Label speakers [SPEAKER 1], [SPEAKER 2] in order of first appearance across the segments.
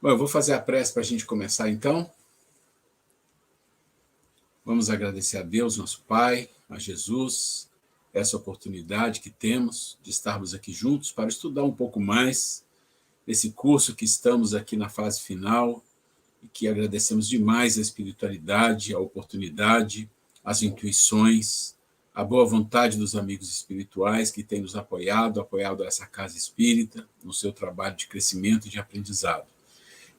[SPEAKER 1] Bom, eu vou fazer a prece para a gente começar, então. Vamos agradecer a Deus, nosso Pai, a Jesus, essa oportunidade que temos de estarmos aqui juntos para estudar um pouco mais esse curso que estamos aqui na fase final e que agradecemos demais a espiritualidade, a oportunidade, as intuições, a boa vontade dos amigos espirituais que têm nos apoiado essa casa espírita no seu trabalho de crescimento e de aprendizado.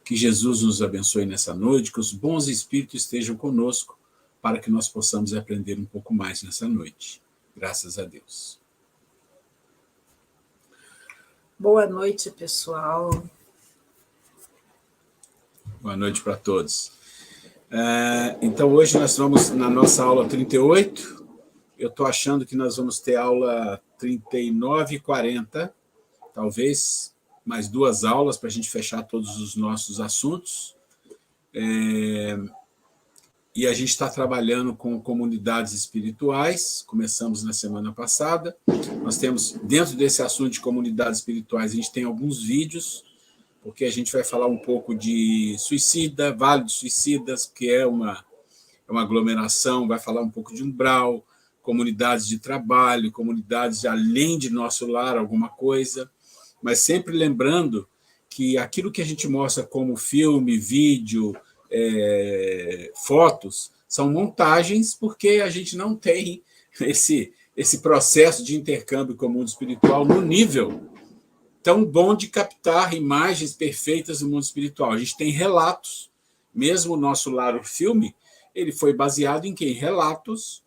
[SPEAKER 1] Que Jesus nos abençoe nessa noite, que os bons espíritos estejam conosco para que nós possamos aprender um pouco mais nessa noite. Graças a Deus.
[SPEAKER 2] Boa noite, pessoal.
[SPEAKER 1] Boa noite para todos. Então, hoje nós vamos na nossa aula 38. Eu estou achando que nós vamos ter aula 39 e 40, talvez mais 2 aulas para a gente fechar todos os nossos assuntos. E a gente está trabalhando com comunidades espirituais, começamos na semana passada. Nós temos, dentro desse assunto de comunidades espirituais, a gente tem alguns vídeos, porque a gente vai falar um pouco de suicida, Vale dos Suicidas, que é uma aglomeração, vai falar um pouco de umbral, comunidades de trabalho, comunidades além de nosso lar, alguma coisa, mas sempre lembrando que aquilo que a gente mostra como filme, vídeo, fotos, são montagens, porque a gente não tem esse processo de intercâmbio com o mundo espiritual no nível tão bom de captar imagens perfeitas do mundo espiritual. A gente tem relatos, mesmo o nosso lar, o filme, ele foi baseado em quem? Relatos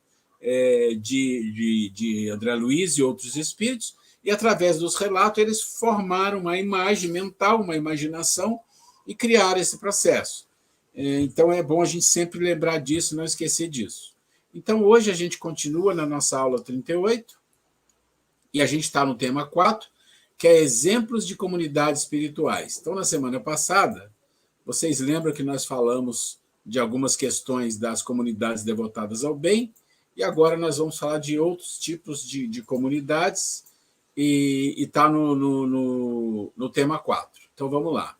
[SPEAKER 1] de André Luiz e outros espíritos, e através dos relatos eles formaram uma imagem mental, uma imaginação, e criaram esse processo. Então, é bom a gente sempre lembrar disso, não esquecer disso. Então, hoje a gente continua na nossa aula 38, e a gente está no tema 4, que é exemplos de comunidades espirituais. Então, na semana passada, vocês lembram que nós falamos de algumas questões das comunidades devotadas ao bem, e agora nós vamos falar de outros tipos de comunidades, e está no tema 4. Então, vamos lá.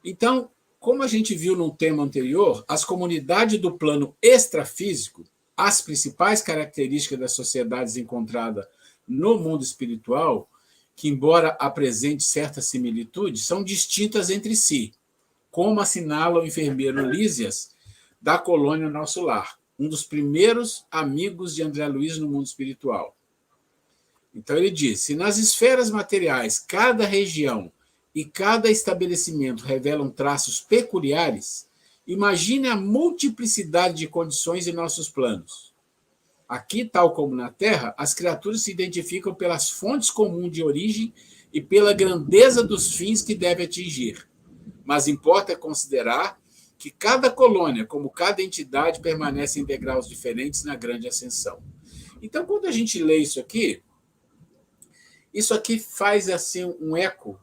[SPEAKER 1] Então, como a gente viu no tema anterior, as comunidades do plano extrafísico, as principais características das sociedades encontradas no mundo espiritual, que, embora apresente certa similitude, são distintas entre si, como assinala o enfermeiro Lísias, da colônia Nosso Lar, um dos primeiros amigos de André Luiz no mundo espiritual. Então, ele diz: se nas esferas materiais cada região e cada estabelecimento revelam traços peculiares, imagine a multiplicidade de condições em nossos planos. Aqui, tal como na Terra, as criaturas se identificam pelas fontes comuns de origem e pela grandeza dos fins que deve atingir. Mas importa considerar que cada colônia, como cada entidade, permanece em degraus diferentes na grande ascensão. Então, quando a gente lê isso aqui faz assim um eco,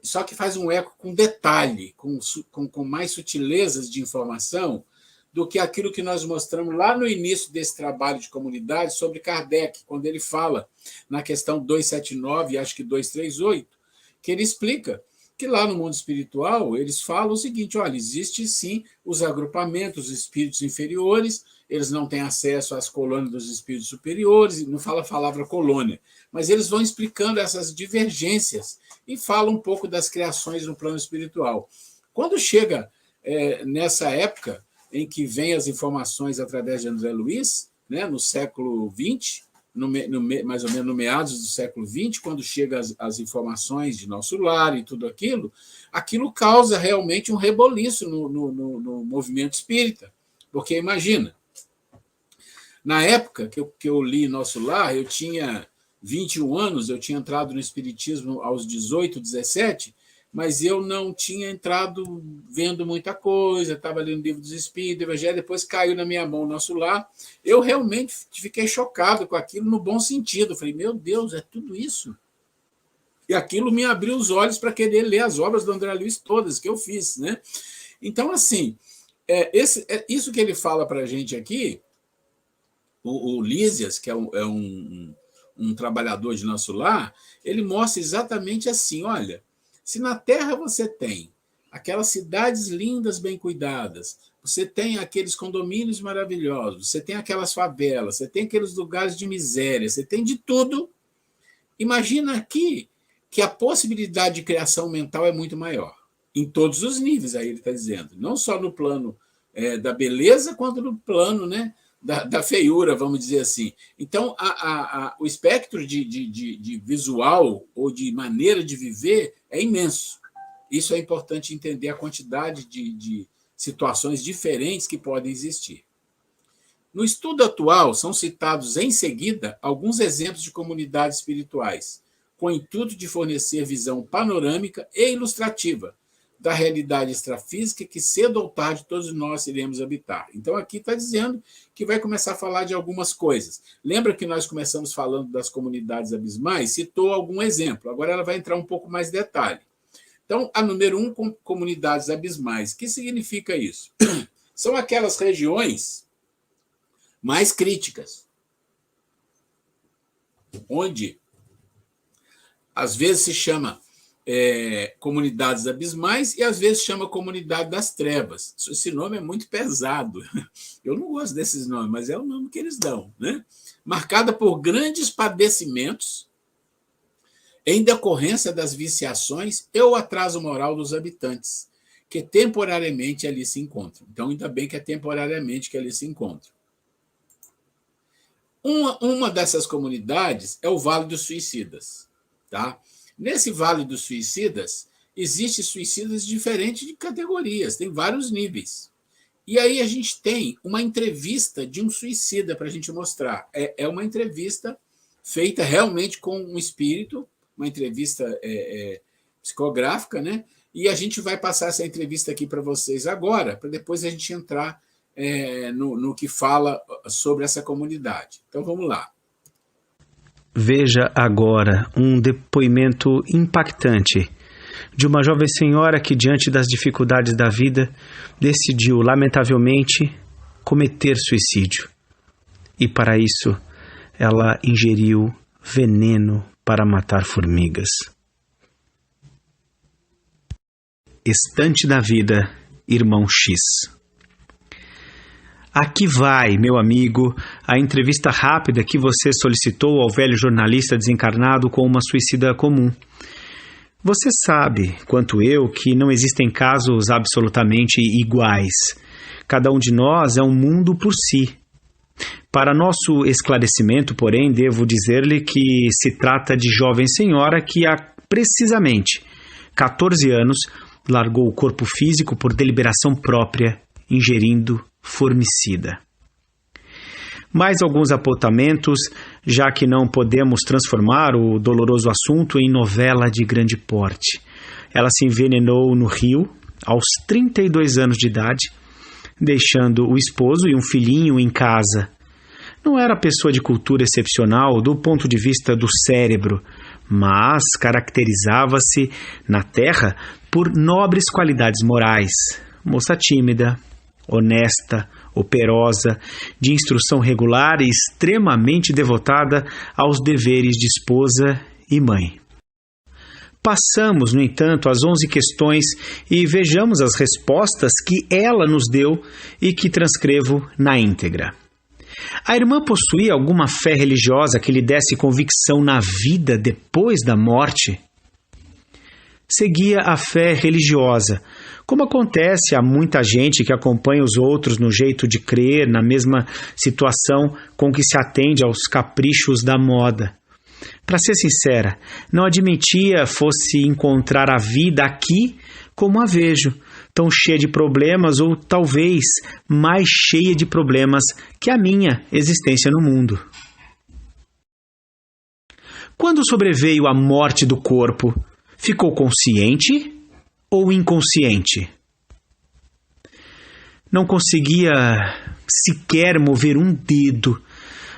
[SPEAKER 1] só que faz um eco com detalhe, com mais sutilezas de informação do que aquilo que nós mostramos lá no início desse trabalho de comunidade sobre Kardec, quando ele fala na questão 279 e acho que 238, que ele explica que lá no mundo espiritual eles falam o seguinte: olha, existe sim os agrupamentos, os espíritos inferiores, eles não têm acesso às colônias dos espíritos superiores, não fala a palavra colônia, mas eles vão explicando essas divergências e falam um pouco das criações no plano espiritual. Quando chega nessa época em que vem as informações através de André Luiz, né, no século XX, mais ou menos no meados do século XX, quando chegam as informações de Nosso Lar e tudo aquilo causa realmente um reboliço no movimento espírita. Porque, imagina, na época que eu li Nosso Lar, eu tinha 21 anos, eu tinha entrado no espiritismo aos 18, 17, mas eu não tinha entrado vendo muita coisa, estava lendo o Livro dos Espíritos, Evangelho, depois caiu na minha mão Nosso Lar. Eu realmente fiquei chocado com aquilo no bom sentido. Eu falei, meu Deus, é tudo isso? E aquilo me abriu os olhos para querer ler as obras do André Luiz todas que eu fiz, né? Então, assim, isso que ele fala para a gente aqui, o Lísias, que é um trabalhador de Nosso Lar, ele mostra exatamente assim: olha, se na Terra você tem aquelas cidades lindas, bem cuidadas, você tem aqueles condomínios maravilhosos, você tem aquelas favelas, você tem aqueles lugares de miséria, você tem de tudo. Imagina aqui que a possibilidade de criação mental é muito maior, em todos os níveis, aí ele está dizendo, não só no plano da beleza, quanto no plano, né, da feiura, vamos dizer assim. Então, o espectro de visual ou de maneira de viver é imenso. Isso é importante entender a quantidade de situações diferentes que podem existir. No estudo atual, são citados em seguida alguns exemplos de comunidades espirituais, com o intuito de fornecer visão panorâmica e ilustrativa da realidade extrafísica que cedo ou tarde todos nós iremos habitar. Então, aqui está dizendo que vai começar a falar de algumas coisas. Lembra que nós começamos falando das comunidades abismais? Citou algum exemplo. Agora ela vai entrar um pouco mais em detalhe. Então, a número 1, comunidades abismais. O que significa isso? São aquelas regiões mais críticas, onde, às vezes, se chama comunidades abismais e, às vezes, chama comunidade das trevas. Esse nome é muito pesado. Eu não gosto desses nomes, mas é o nome que eles dão, né? Marcada por grandes padecimentos em decorrência das viciações e o atraso moral dos habitantes, que temporariamente ali se encontram. Então, ainda bem que é temporariamente que ali se encontram. Uma dessas comunidades é o Vale dos Suicidas. Tá? Nesse Vale dos Suicidas, existem suicidas diferentes de categorias, tem vários níveis. E aí a gente tem uma entrevista de um suicida para a gente mostrar. É uma entrevista feita realmente com um espírito, uma entrevista psicográfica, né? E a gente vai passar essa entrevista aqui para vocês agora, para depois a gente entrar no que fala sobre essa comunidade. Então, vamos lá.
[SPEAKER 3] Veja agora um depoimento impactante de uma jovem senhora que, diante das dificuldades da vida, decidiu, lamentavelmente, cometer suicídio. E, para isso, ela ingeriu veneno para matar formigas. Estante da Vida, Irmão X. Aqui vai, meu amigo, a entrevista rápida que você solicitou ao velho jornalista desencarnado com uma suicida comum. Você sabe, quanto eu, que não existem casos absolutamente iguais. Cada um de nós é um mundo por si. Para nosso esclarecimento, porém, devo dizer-lhe que se trata de jovem senhora que há precisamente 14 anos largou o corpo físico por deliberação própria, ingerindo formicida. Mais alguns apontamentos, já que não podemos transformar o doloroso assunto em novela de grande porte. Ela se envenenou no Rio, aos 32 anos de idade, deixando o esposo e um filhinho em casa. Não era pessoa de cultura excepcional do ponto de vista do cérebro, mas caracterizava-se na terra por nobres qualidades morais. Moça tímida, honesta, operosa, de instrução regular e extremamente devotada aos deveres de esposa e mãe. Passamos, no entanto, às 11 questões e vejamos as respostas que ela nos deu e que transcrevo na íntegra. A irmã possuía alguma fé religiosa que lhe desse convicção na vida depois da morte? Seguia a fé religiosa, como acontece a muita gente que acompanha os outros no jeito de crer, na mesma situação com que se atende aos caprichos da moda. Para ser sincera, não admitia fosse encontrar a vida aqui como a vejo, tão cheia de problemas ou talvez mais cheia de problemas que a minha existência no mundo. Quando sobreveio a morte do corpo, ficou consciente ou inconsciente? Não conseguia sequer mover um dedo,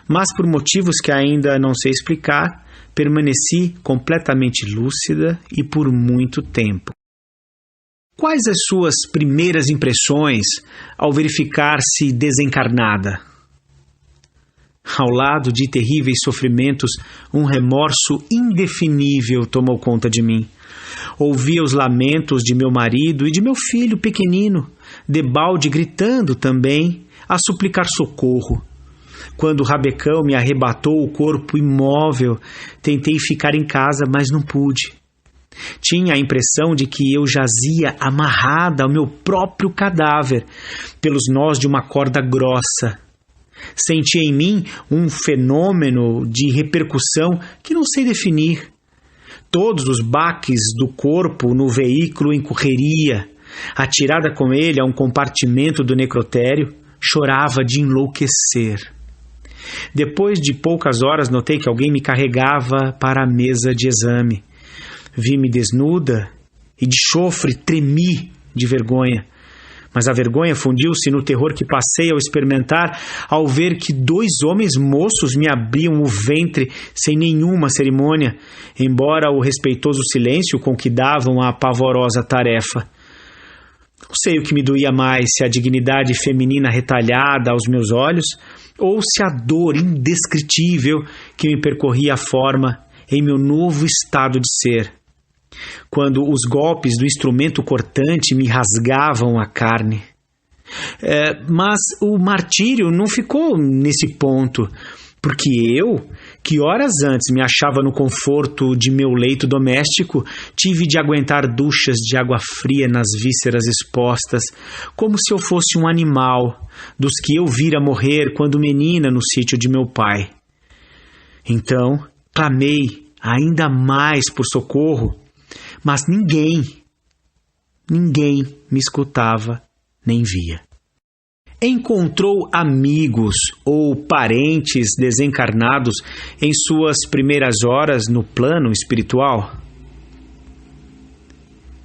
[SPEAKER 3] mas por motivos que ainda não sei explicar, permaneci completamente lúcida e por muito tempo. Quais as suas primeiras impressões ao verificar-se desencarnada? Ao lado de terríveis sofrimentos, um remorso indefinível tomou conta de mim. Ouvia os lamentos de meu marido e de meu filho pequenino, debalde gritando também, a suplicar socorro. Quando o rabecão me arrebatou o corpo imóvel, tentei ficar em casa, mas não pude. Tinha a impressão de que eu jazia amarrada ao meu próprio cadáver, pelos nós de uma corda grossa. Sentia em mim um fenômeno de repercussão que não sei definir. Todos os baques do corpo no veículo em correria, atirada com ele a um compartimento do necrotério, chorava de enlouquecer. Depois de poucas horas notei que alguém me carregava para a mesa de exame. Vi-me desnuda e de chofre tremi de vergonha. Mas a vergonha fundiu-se no terror que passei ao experimentar, ao ver que 2 homens moços me abriam o ventre sem nenhuma cerimônia, embora o respeitoso silêncio com que davam a pavorosa tarefa. Não sei o que me doía mais, se a dignidade feminina retalhada aos meus olhos, ou se a dor indescritível que me percorria a forma em meu novo estado de ser, quando os golpes do instrumento cortante me rasgavam a carne. Mas o martírio não ficou nesse ponto, porque eu, que horas antes me achava no conforto de meu leito doméstico, tive de aguentar duchas de água fria nas vísceras expostas, como se eu fosse um animal dos que eu vira morrer quando menina no sítio de meu pai. Então, clamei ainda mais por socorro, mas ninguém me escutava nem via. Encontrou amigos ou parentes desencarnados em suas primeiras horas no plano espiritual?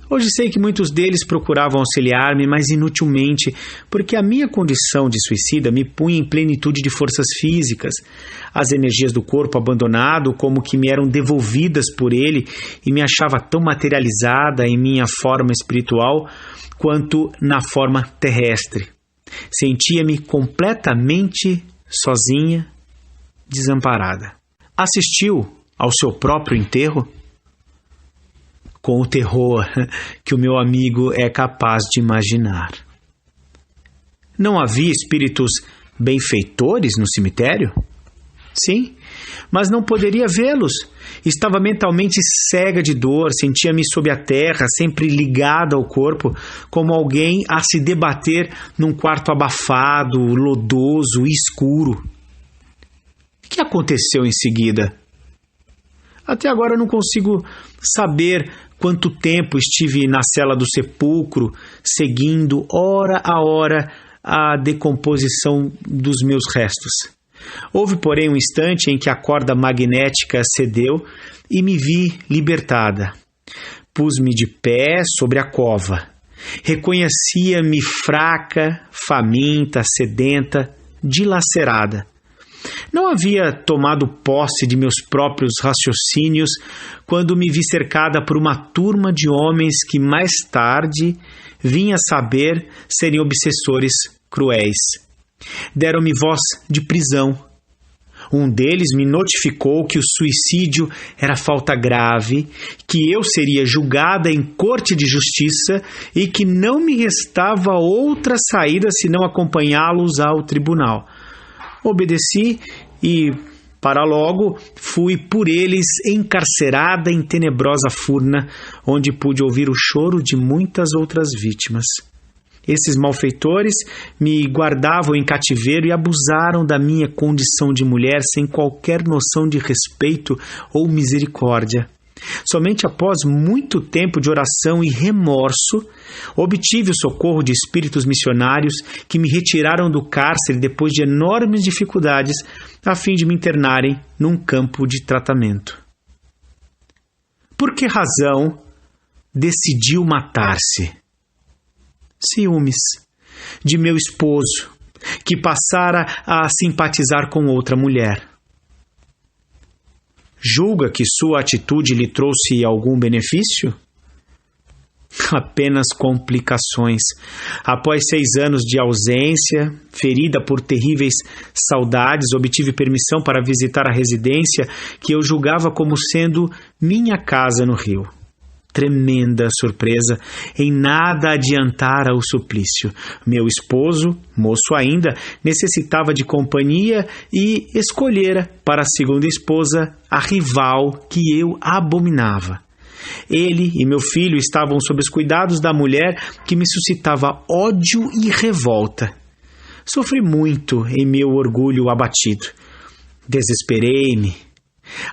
[SPEAKER 3] Hoje sei que muitos deles procuravam auxiliar-me, mas inutilmente, porque a minha condição de suicida me punha em plenitude de forças físicas. As energias do corpo abandonado como que me eram devolvidas por ele e me achava tão materializada em minha forma espiritual quanto na forma terrestre. Sentia-me completamente sozinha, desamparada. Assistiu ao seu próprio enterro? Com o terror que o meu amigo é capaz de imaginar. Não havia espíritos benfeitores no cemitério? Sim, mas não poderia vê-los. Estava mentalmente cega de dor, sentia-me sob a terra, sempre ligada ao corpo, como alguém a se debater num quarto abafado, lodoso e escuro. O que aconteceu em seguida? Até agora eu não consigo saber quanto tempo estive na cela do sepulcro, seguindo hora a hora a decomposição dos meus restos. Houve, porém, um instante em que a corda magnética cedeu e me vi libertada. Pus-me de pé sobre a cova. Reconhecia-me fraca, faminta, sedenta, dilacerada. Não havia tomado posse de meus próprios raciocínios quando me vi cercada por uma turma de homens que mais tarde vinha a saber serem obsessores cruéis. Deram-me voz de prisão. Um deles me notificou que o suicídio era falta grave, que eu seria julgada em corte de justiça e que não me restava outra saída senão acompanhá-los ao tribunal. Obedeci e, para logo, fui por eles encarcerada em tenebrosa furna, onde pude ouvir o choro de muitas outras vítimas. Esses malfeitores me guardavam em cativeiro e abusaram da minha condição de mulher sem qualquer noção de respeito ou misericórdia. Somente após muito tempo de oração e remorso, obtive o socorro de espíritos missionários que me retiraram do cárcere depois de enormes dificuldades, a fim de me internarem num campo de tratamento. Por que razão decidiu matar-se? Ciúmes de meu esposo, que passara a simpatizar com outra mulher. Julga que sua atitude lhe trouxe algum benefício? Apenas complicações. Após 6 anos de ausência, ferida por terríveis saudades, obtive permissão para visitar a residência que eu julgava como sendo minha casa no Rio. tremenda surpresa em nada adiantara o suplício. Meu esposo, moço ainda, necessitava de companhia e escolhera para a segunda esposa a rival que eu abominava. Ele e meu filho estavam sob os cuidados da mulher que me suscitava ódio e revolta. Sofri muito em meu orgulho abatido. Desesperei-me.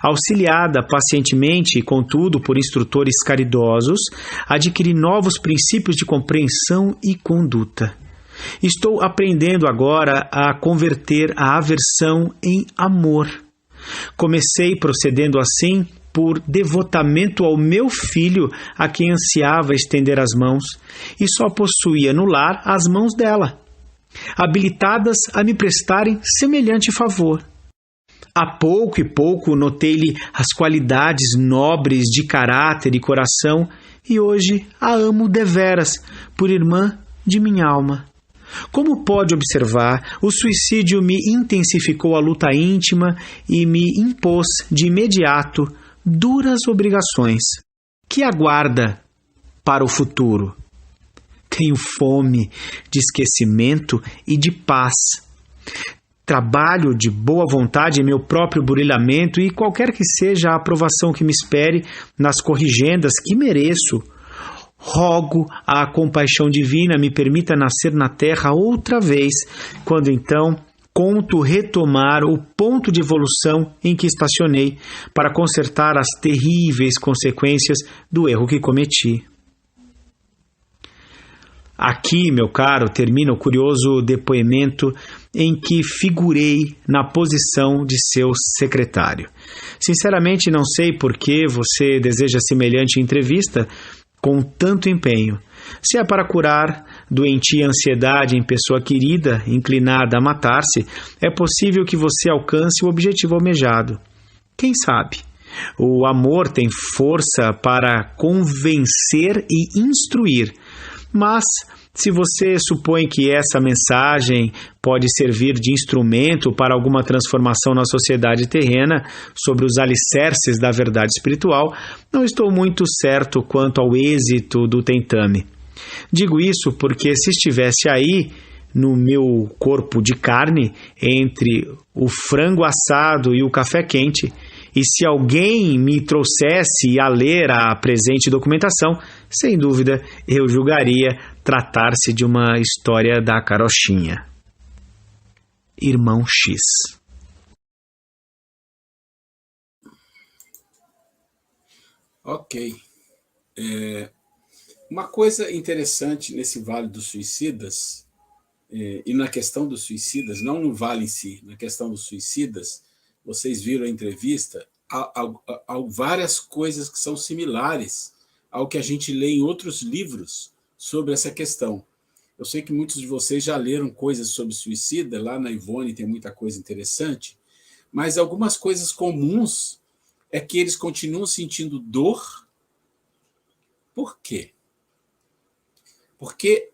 [SPEAKER 3] Auxiliada pacientemente, contudo, por instrutores caridosos, adquiri novos princípios de compreensão e conduta. Estou aprendendo agora a converter a aversão em amor. Comecei procedendo assim por devotamento ao meu filho, a quem ansiava estender as mãos, e só possuía no lar as mãos dela, habilitadas a me prestarem semelhante favor. A pouco e pouco notei-lhe as qualidades nobres de caráter e coração, e hoje a amo deveras, por irmã de minha alma. Como pode observar, o suicídio me intensificou a luta íntima e me impôs de imediato duras obrigações. Que aguarda para o futuro? Tenho fome de esquecimento e de paz. Trabalho de boa vontade em meu próprio burilhamento e qualquer que seja a aprovação que me espere nas corrigendas que mereço, rogo a compaixão divina me permita nascer na terra outra vez, quando então conto retomar o ponto de evolução em que estacionei para consertar as terríveis consequências do erro que cometi. Aqui, meu caro, termina o curioso depoimento em que figurei na posição de seu secretário. Sinceramente, não sei por que você deseja semelhante entrevista com tanto empenho. Se é para curar doentia ansiedade em pessoa querida, inclinada a matar-se, é possível que você alcance o objetivo almejado. Quem sabe? O amor tem força para convencer e instruir, mas se você supõe que essa mensagem pode servir de instrumento para alguma transformação na sociedade terrena sobre os alicerces da verdade espiritual, não estou muito certo quanto ao êxito do tentame. Digo isso porque se estivesse aí, no meu corpo de carne, entre o frango assado e o café quente, e se alguém me trouxesse a ler a presente documentação, sem dúvida eu julgaria tratar-se de uma história da carochinha. Irmão X.
[SPEAKER 1] Ok. Uma coisa interessante nesse Vale dos Suicidas, e na questão dos suicidas, não no vale em si, na questão dos suicidas, vocês viram a entrevista, há várias coisas que são similares ao que a gente lê em outros livros sobre essa questão. Eu sei que muitos de vocês já leram coisas sobre suicida, lá na Ivone tem muita coisa interessante, mas algumas coisas comuns é que eles continuam sentindo dor. Por quê? Porque,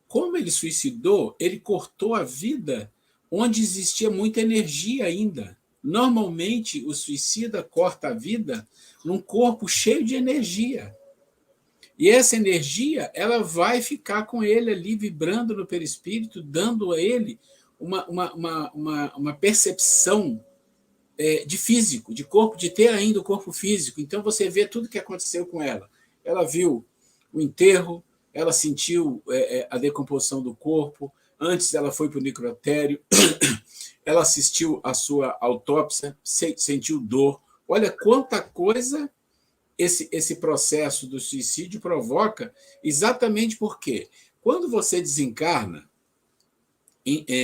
[SPEAKER 1] como ele suicidou, ele cortou a vida onde existia muita energia ainda. Normalmente, o suicida corta a vida num corpo cheio de energia. E essa energia ela vai ficar com ele ali, vibrando no perispírito, dando a ele uma percepção de físico, de corpo, de ter ainda o corpo físico. Então, você vê tudo o que aconteceu com ela. Ela viu o enterro, ela sentiu a decomposição do corpo, antes ela foi para o necrotério, ela assistiu a sua autópsia, sentiu dor. Olha quanta coisa esse processo do suicídio provoca, exatamente porque quando você desencarna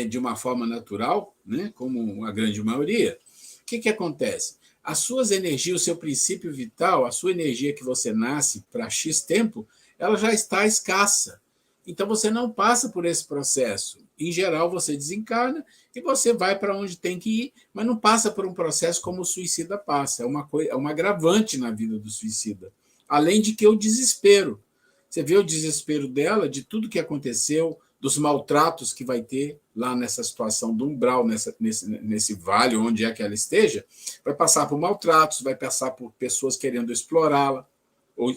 [SPEAKER 1] de uma forma natural, né, como a grande maioria, o que acontece? As suas energias, o seu princípio vital, a sua energia que você nasce para X tempo, ela já está escassa. Então, você não passa por esse processo. Em geral, você desencarna e você vai para onde tem que ir, mas não passa por um processo como o suicida passa. É uma agravante na vida do suicida. Além de que o desespero. Você vê o desespero dela, de tudo que aconteceu, dos maltratos que vai ter lá nessa situação do umbral, nesse vale, onde é que ela esteja, vai passar por maltratos, vai passar por pessoas querendo explorá-la.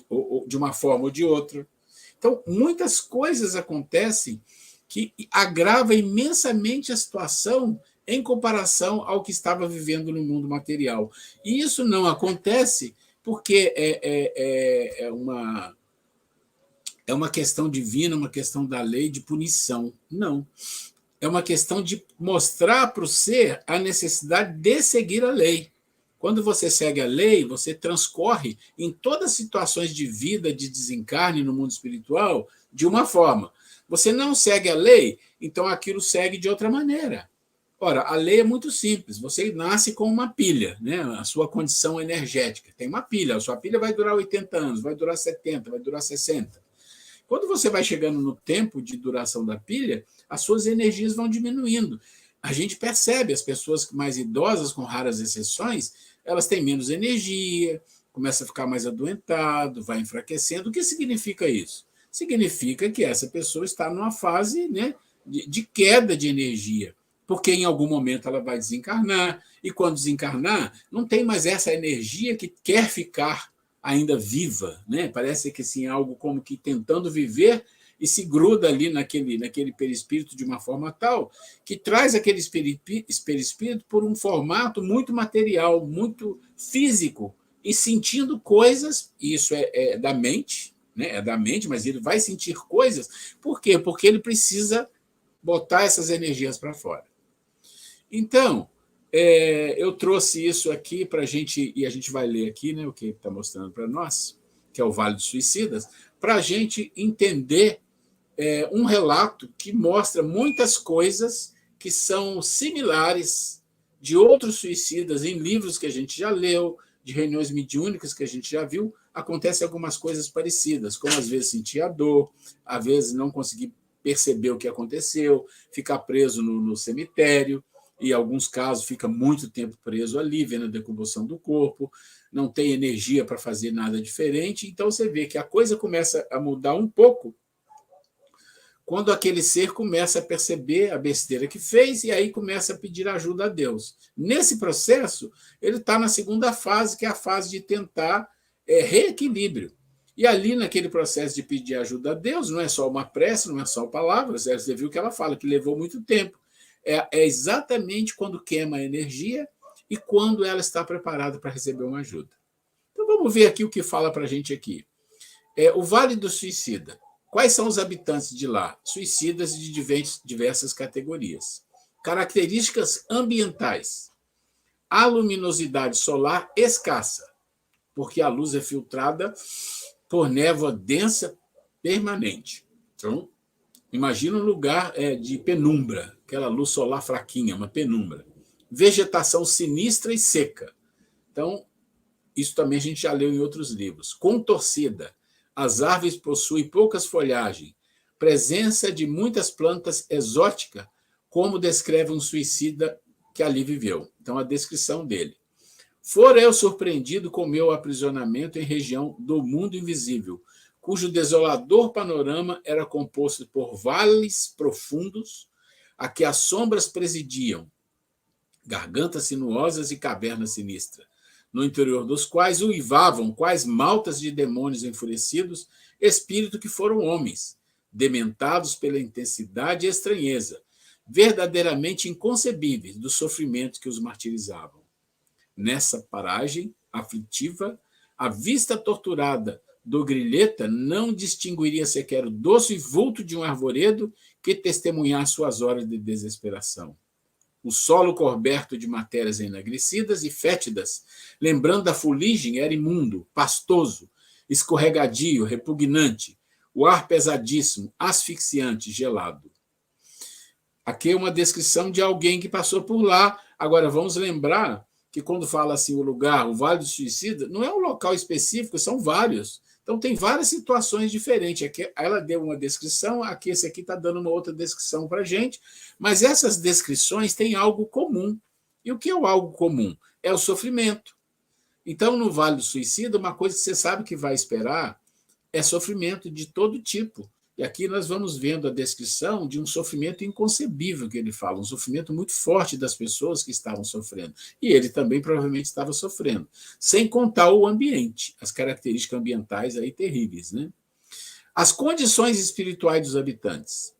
[SPEAKER 1] ou de uma forma ou de outra. Então, muitas coisas acontecem que agravam imensamente a situação em comparação ao que estava vivendo no mundo material. E isso não acontece porque é uma questão divina, uma questão da lei de punição. Não. É uma questão de mostrar para o ser a necessidade de seguir a lei. Quando você segue a lei, você transcorre em todas as situações de vida, de desencarne no mundo espiritual, de uma forma. Você não segue a lei, então aquilo segue de outra maneira. Ora, a lei é muito simples. Você nasce com uma pilha, né? A sua condição energética. Tem uma pilha. A sua pilha vai durar 80 anos, vai durar 70, vai durar 60. Quando você vai chegando no tempo de duração da pilha, as suas energias vão diminuindo. A gente percebe, as pessoas mais idosas, com raras exceções, elas têm menos energia, começa a ficar mais adoentado, vai enfraquecendo. O que significa isso? Significa que essa pessoa está numa fase, né, de queda de energia, porque em algum momento ela vai desencarnar, e quando desencarnar, não tem mais essa energia que quer ficar ainda viva, né? Parece que assim, algo como que tentando viver e se gruda ali naquele perispírito de uma forma tal que traz aquele perispírito por um formato muito material, muito físico, e sentindo coisas. Isso é da mente, né? É da mente, mas ele vai sentir coisas. Por quê? Porque ele precisa botar essas energias para fora. Então, eu trouxe isso aqui para a gente, e a gente vai ler aqui, né, o que está mostrando para nós, que é o Vale dos Suicidas, para a gente entender um relato que mostra muitas coisas que são similares de outros suicidas em livros que a gente já leu, de reuniões mediúnicas que a gente já viu. Acontecem algumas coisas parecidas, como às vezes sentir a dor, às vezes não conseguir perceber o que aconteceu, ficar preso no cemitério, e em alguns casos fica muito tempo preso ali, vendo a decomposição do corpo, não tem energia para fazer nada diferente. Então você vê que a coisa começa a mudar um pouco quando aquele ser começa a perceber a besteira que fez e aí começa a pedir ajuda a Deus. Nesse processo, ele está na segunda fase, que é a fase de tentar reequilíbrio. E ali, naquele processo de pedir ajuda a Deus, não é só uma prece, não é só palavras, você viu que ela fala que levou muito tempo. É exatamente quando queima a energia e quando ela está preparada para receber uma ajuda. Então vamos ver aqui o que fala para a gente aqui. O Vale do Suicida. Quais são os habitantes de lá? Suicidas de diversas categorias. Características ambientais. A luminosidade solar escassa, porque a luz é filtrada por névoa densa permanente. Então, imagina um lugar de penumbra, aquela luz solar fraquinha, uma penumbra. Vegetação sinistra e seca. Então, isso também a gente já leu em outros livros. Contorcida. As árvores possuem poucas folhagens. Presença de muitas plantas exóticas, como descreve um suicida que ali viveu. Então, a descrição dele. Fora eu surpreendido com meu aprisionamento em região do mundo invisível, cujo desolador panorama era composto por vales profundos, a que as sombras presidiam, gargantas sinuosas e cavernas sinistras, no interior dos quais uivavam quais maltas de demônios enfurecidos, espírito que foram homens, dementados pela intensidade e estranheza, verdadeiramente inconcebíveis do sofrimento que os martirizavam. Nessa paragem aflitiva, a vista torturada do Grilheta não distinguiria sequer o doce vulto de um arvoredo que testemunhasse suas horas de desesperação. O solo coberto de matérias enegrecidas e fétidas, lembrando a fuligem, era imundo, pastoso, escorregadio, repugnante, o ar pesadíssimo, asfixiante, gelado. Aqui é uma descrição de alguém que passou por lá. Agora, vamos lembrar que quando fala assim o lugar, o Vale do Suicida, não é um local específico, são vários. Então, tem várias situações diferentes. Aqui, ela deu uma descrição, aqui esse aqui está dando uma outra descrição para a gente, mas essas descrições têm algo comum. E o que é o algo comum? É o sofrimento. Então, no Vale do Suicida, uma coisa que você sabe que vai esperar é sofrimento de todo tipo. E aqui nós vamos vendo a descrição de um sofrimento inconcebível que ele fala, um sofrimento muito forte das pessoas que estavam sofrendo. E ele também provavelmente estava sofrendo, sem contar o ambiente, as características ambientais aí terríveis, né? As condições espirituais dos habitantes.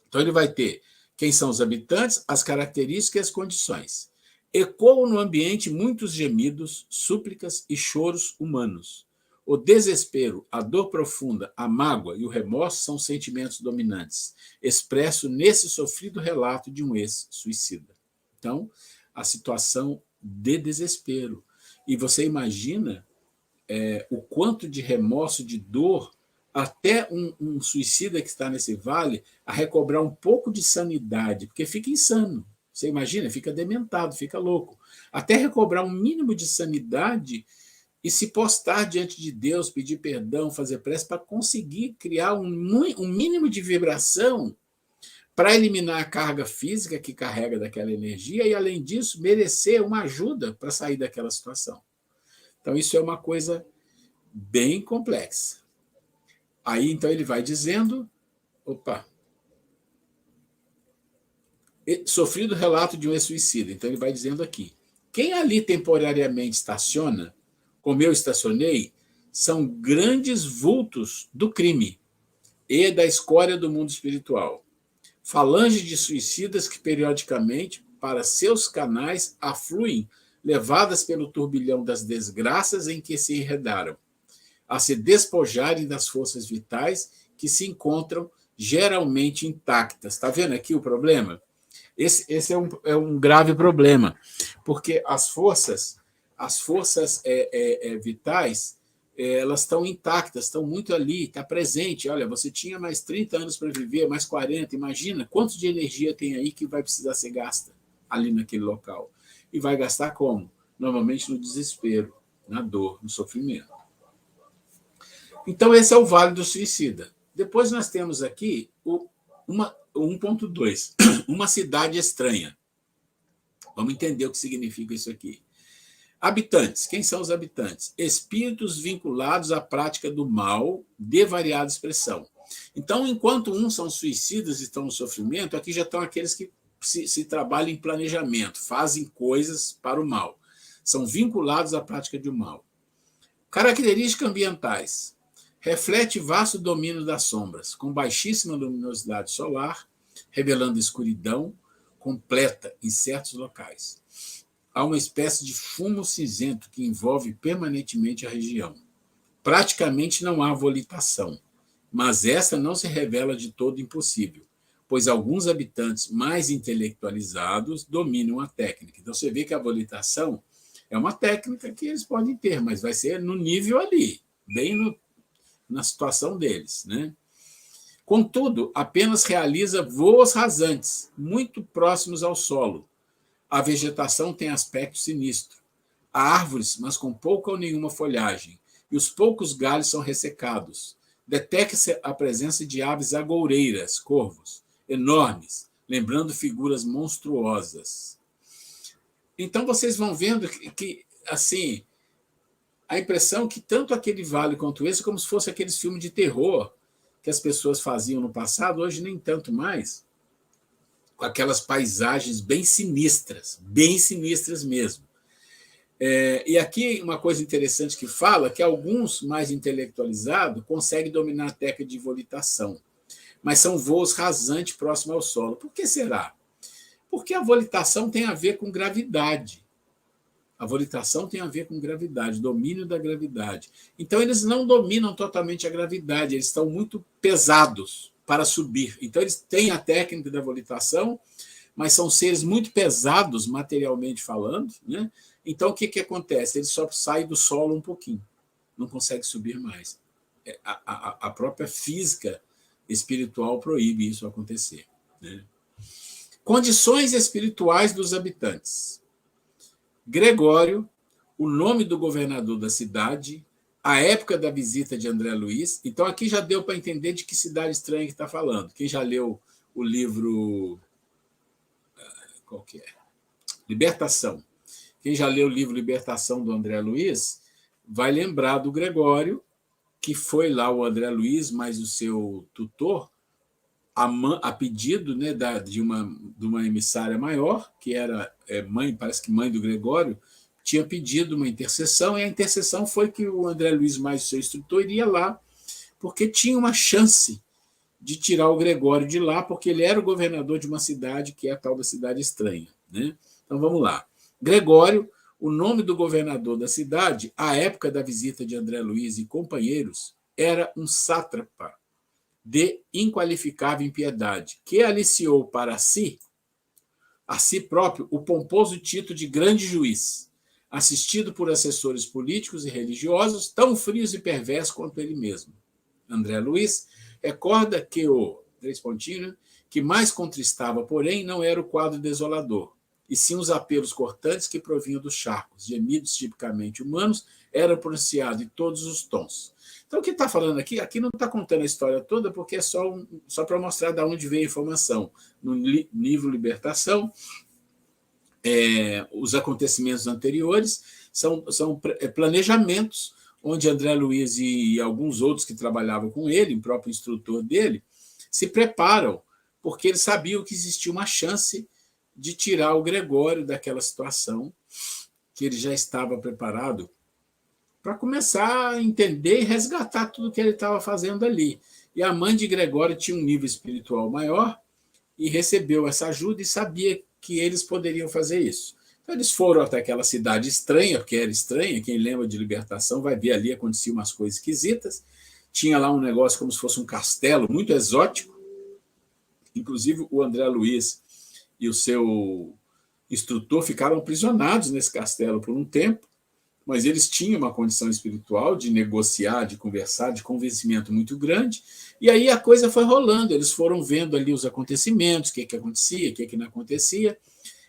[SPEAKER 1] Então ele vai ter quem são os habitantes, as características e as condições. Ecoam no ambiente muitos gemidos, súplicas e choros humanos. O desespero, a dor profunda, a mágoa e o remorso são sentimentos dominantes, expresso nesse sofrido relato de um ex-suicida. Então, a situação de desespero. E você imagina o quanto de remorso, de dor, até um suicida que está nesse vale a recobrar um pouco de sanidade, porque fica insano. Você imagina? Fica dementado, fica louco. Até recobrar um mínimo de sanidade e se postar diante de Deus, pedir perdão, fazer prece, para conseguir criar um mínimo de vibração para eliminar a carga física que carrega daquela energia e, além disso, merecer uma ajuda para sair daquela situação. Então, isso é uma coisa bem complexa. Aí, então, ele vai dizendo, sofrido relato de um ex-suicida. Então, ele vai dizendo aqui, quem ali temporariamente estaciona, como eu estacionei, são grandes vultos do crime e da escória do mundo espiritual. Falange de suicidas que, periodicamente, para seus canais, afluem, levadas pelo turbilhão das desgraças em que se enredaram, a se despojarem das forças vitais que se encontram geralmente intactas. Está vendo aqui o problema? Esse é um grave problema, porque as forças vitais, elas estão intactas, estão muito ali, está presente. Olha, você tinha mais 30 anos para viver, mais 40, imagina quanto de energia tem aí que vai precisar ser gasta ali naquele local. E vai gastar como? Normalmente no desespero, na dor, no sofrimento. Então, esse é o Vale do Suicida. Depois nós temos aqui o 1.2, uma cidade estranha. Vamos entender o que significa isso aqui. Habitantes. Quem são os habitantes? Espíritos vinculados à prática do mal, de variada expressão. Então, enquanto uns são suicidas e estão no sofrimento, aqui já estão aqueles que se trabalham em planejamento, fazem coisas para o mal. São vinculados à prática do mal. Características ambientais. Reflete vasto domínio das sombras, com baixíssima luminosidade solar, revelando escuridão completa em certos locais. Há uma espécie de fumo cinzento que envolve permanentemente a região. Praticamente não há volitação, mas essa não se revela de todo impossível, pois alguns habitantes mais intelectualizados dominam a técnica. Então você vê que a volitação é uma técnica que eles podem ter, mas vai ser no nível ali, bem na situação deles, né? Contudo, apenas realiza voos rasantes, muito próximos ao solo. A vegetação tem aspecto sinistro. Há árvores, mas com pouca ou nenhuma folhagem, e os poucos galhos são ressecados. Detecta-se a presença de aves agoureiras, corvos, enormes, lembrando figuras monstruosas. Então, vocês vão vendo que assim, a impressão que tanto aquele vale quanto esse, como se fosse aqueles filmes de terror que as pessoas faziam no passado, hoje nem tanto mais, com aquelas paisagens bem sinistras mesmo. E aqui uma coisa interessante que fala que alguns mais intelectualizados conseguem dominar a técnica de volitação, mas são voos rasantes próximos ao solo. Por que será? Porque a volitação tem a ver com gravidade. A volitação tem a ver com gravidade, domínio da gravidade. Então, eles não dominam totalmente a gravidade, eles estão muito pesados para subir. Então, eles têm a técnica da volitação, mas são seres muito pesados, materialmente falando, né? Então, o que acontece? Eles só saem do solo um pouquinho, não conseguem subir mais. A própria física espiritual proíbe isso acontecer, né? Condições espirituais dos habitantes. Gregório, o nome do governador da cidade, a época da visita de André Luiz. Então, aqui já deu para entender de que cidade estranha que está falando. Quem já leu o livro... Qual que é? Libertação. Quem já leu o livro Libertação, do André Luiz, vai lembrar do Gregório, que foi lá o André Luiz, mais o seu tutor, a pedido, né, de uma emissária maior, que era mãe, parece que mãe do Gregório, tinha pedido uma intercessão, e a intercessão foi que o André Luiz, mais o seu instrutor, iria lá, porque tinha uma chance de tirar o Gregório de lá, porque ele era o governador de uma cidade que é a tal da Cidade Estranha. Né? Então vamos lá. Gregório, o nome do governador da cidade, à época da visita de André Luiz e companheiros, era um sátrapa de inqualificável impiedade, que aliciou para si, a si próprio, o pomposo título de grande juiz, assistido por assessores políticos e religiosos tão frios e perversos quanto ele mesmo. André Luiz recorda que que mais contristava, porém, não era o quadro desolador, e sim os apelos cortantes que provinham dos charcos, gemidos tipicamente humanos, eram pronunciados em todos os tons. Então, o que está falando aqui não está contando a história toda, porque é só para mostrar de onde veio a informação. No livro Libertação, os acontecimentos anteriores são planejamentos onde André Luiz e alguns outros que trabalhavam com ele, o próprio instrutor dele, se preparam, porque eles sabiam que existia uma chance de tirar o Gregório daquela situação, que ele já estava preparado para começar a entender e resgatar tudo que ele estava fazendo ali. E a mãe de Gregório tinha um nível espiritual maior e recebeu essa ajuda e sabia que eles poderiam fazer isso. Então, eles foram até aquela cidade estranha, porque era estranha, quem lembra de Libertação vai ver ali, aconteciam umas coisas esquisitas. Tinha lá um negócio como se fosse um castelo muito exótico. Inclusive, o André Luiz e o seu instrutor ficaram aprisionados nesse castelo por um tempo, mas eles tinham uma condição espiritual de negociar, de conversar, de convencimento muito grande, e aí a coisa foi rolando, eles foram vendo ali os acontecimentos, o que acontecia, o que não acontecia,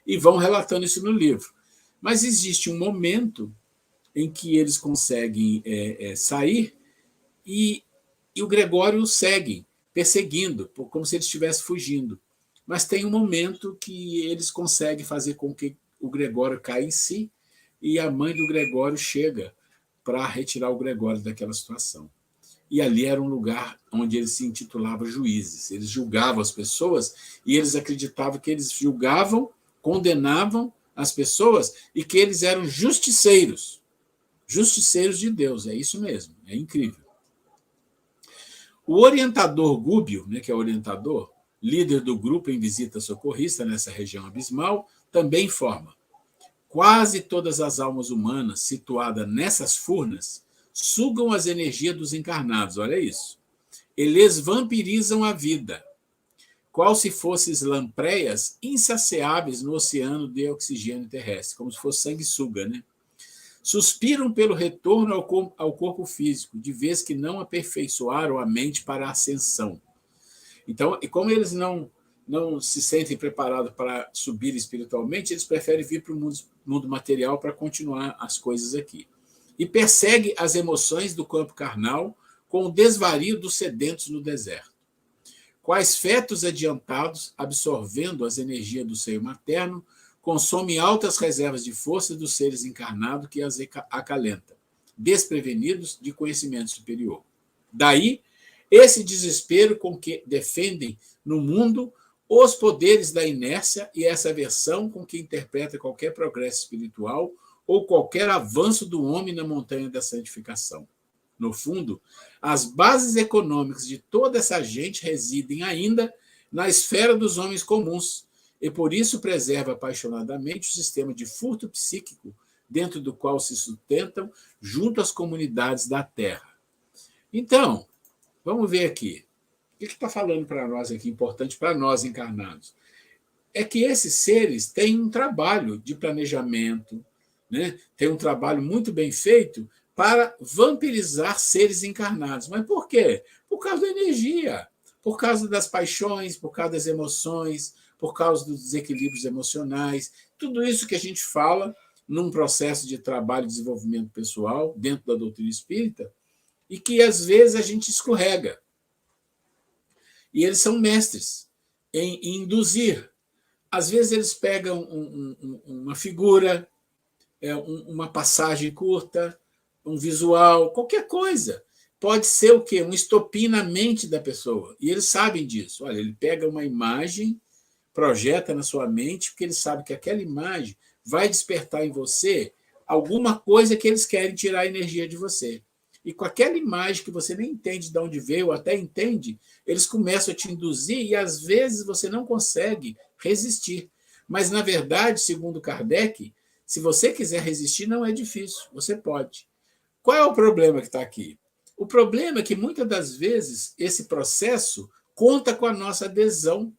[SPEAKER 1] e vão relatando isso no livro. Mas existe um momento em que eles conseguem sair e o Gregório segue, perseguindo, como se ele estivesse fugindo. Mas tem um momento que eles conseguem fazer com que o Gregório caia em si, e a mãe do Gregório chega para retirar o Gregório daquela situação. E ali era um lugar onde eles se intitulavam juízes. Eles julgavam as pessoas e eles acreditavam que eles julgavam, condenavam as pessoas e que eles eram justiceiros. Justiceiros de Deus, é isso mesmo, é incrível. O orientador Gúbio, que é o orientador, líder do grupo em visita socorrista nessa região abismal, também informa: quase todas as almas humanas situadas nessas furnas sugam as energias dos encarnados, olha isso. Eles vampirizam a vida, qual se fossem lampreias insaciáveis no oceano de oxigênio terrestre, como se fosse sanguessuga, né? Suspiram pelo retorno ao corpo físico, de vez que não aperfeiçoaram a mente para a ascensão. Então, e como eles não se sentem preparados para subir espiritualmente, eles preferem vir para o mundo material para continuar as coisas aqui. E persegue as emoções do campo carnal com o desvario dos sedentos no deserto. Quais fetos adiantados, absorvendo as energias do seio materno, consomem altas reservas de força dos seres encarnados que as acalenta, desprevenidos de conhecimento superior. Daí, esse desespero com que defendem no mundo os poderes da inércia e essa aversão com que interpreta qualquer progresso espiritual ou qualquer avanço do homem na montanha da santificação. No fundo, as bases econômicas de toda essa gente residem ainda na esfera dos homens comuns, e por isso preserva apaixonadamente o sistema de furto psíquico dentro do qual se sustentam junto às comunidades da Terra. Então, vamos ver aqui. O que está falando para nós aqui, importante para nós encarnados? É que esses seres têm um trabalho de planejamento, tem um trabalho muito bem feito para vampirizar seres encarnados. Mas por quê? Por causa da energia, por causa das paixões, por causa das emoções, por causa dos desequilíbrios emocionais. Tudo isso que a gente fala num processo de trabalho e desenvolvimento pessoal dentro da doutrina espírita e que, às vezes, a gente escorrega. E eles são mestres em induzir. Às vezes, eles pegam uma figura, uma passagem curta, um visual, qualquer coisa, pode ser o quê? Um estopim na mente da pessoa. E eles sabem disso. Olha, ele pega uma imagem, projeta na sua mente, porque ele sabe que aquela imagem vai despertar em você alguma coisa que eles querem tirar a energia de você. E com aquela imagem que você nem entende de onde veio, ou até entende, eles começam a te induzir e, às vezes, você não consegue resistir. Mas, na verdade, segundo Kardec, se você quiser resistir, não é difícil, você pode. Qual é o problema que está aqui? O problema é que, muitas das vezes, esse processo conta com a nossa adesão.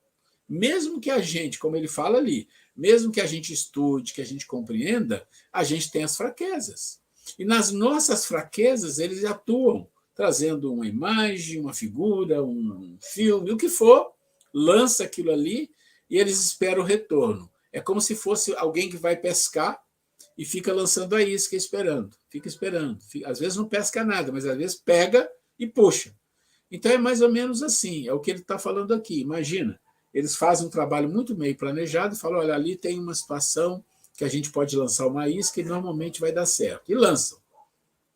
[SPEAKER 1] Mesmo que a gente, como ele fala ali, mesmo que a gente estude, que a gente compreenda, a gente tem as fraquezas. E nas nossas fraquezas, eles atuam, trazendo uma imagem, uma figura, um filme, o que for, lança aquilo ali e eles esperam o retorno. É como se fosse alguém que vai pescar e fica lançando a isca esperando, fica esperando. Às vezes não pesca nada, mas às vezes pega e puxa. Então é mais ou menos assim, é o que ele está falando aqui. Imagina, eles fazem um trabalho muito bem planejado e falam, olha, ali tem uma situação que a gente pode lançar uma isca e normalmente vai dar certo. E lançam.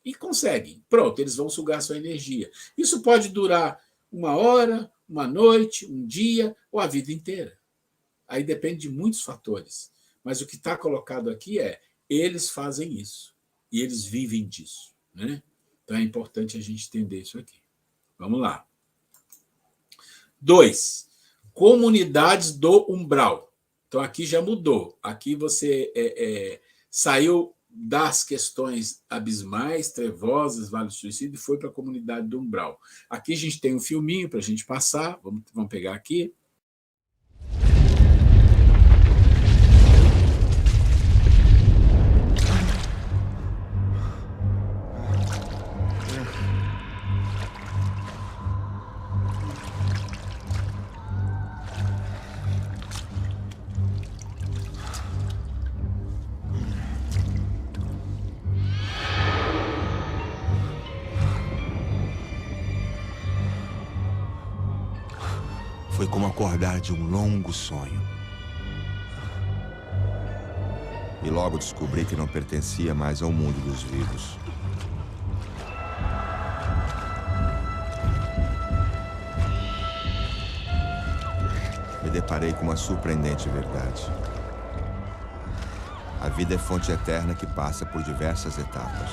[SPEAKER 1] E conseguem. Pronto, eles vão sugar sua energia. Isso pode durar 1 hora, 1 noite, 1 dia ou a vida inteira. Aí depende de muitos fatores. Mas o que está colocado aqui é, eles fazem isso. E eles vivem disso. Né? Então é importante a gente entender isso aqui. Vamos lá. 2. Comunidades do umbral. Então, aqui já mudou. Aqui você saiu das questões abismais, trevosas, Vale do Suicídio, e foi para a comunidade do umbral. Aqui a gente tem um filminho para a gente passar. Vamos pegar aqui.
[SPEAKER 4] Foi como acordar de um longo sonho. E logo descobri que não pertencia mais ao mundo dos vivos. Me deparei com uma surpreendente verdade. A vida é fonte eterna que passa por diversas etapas.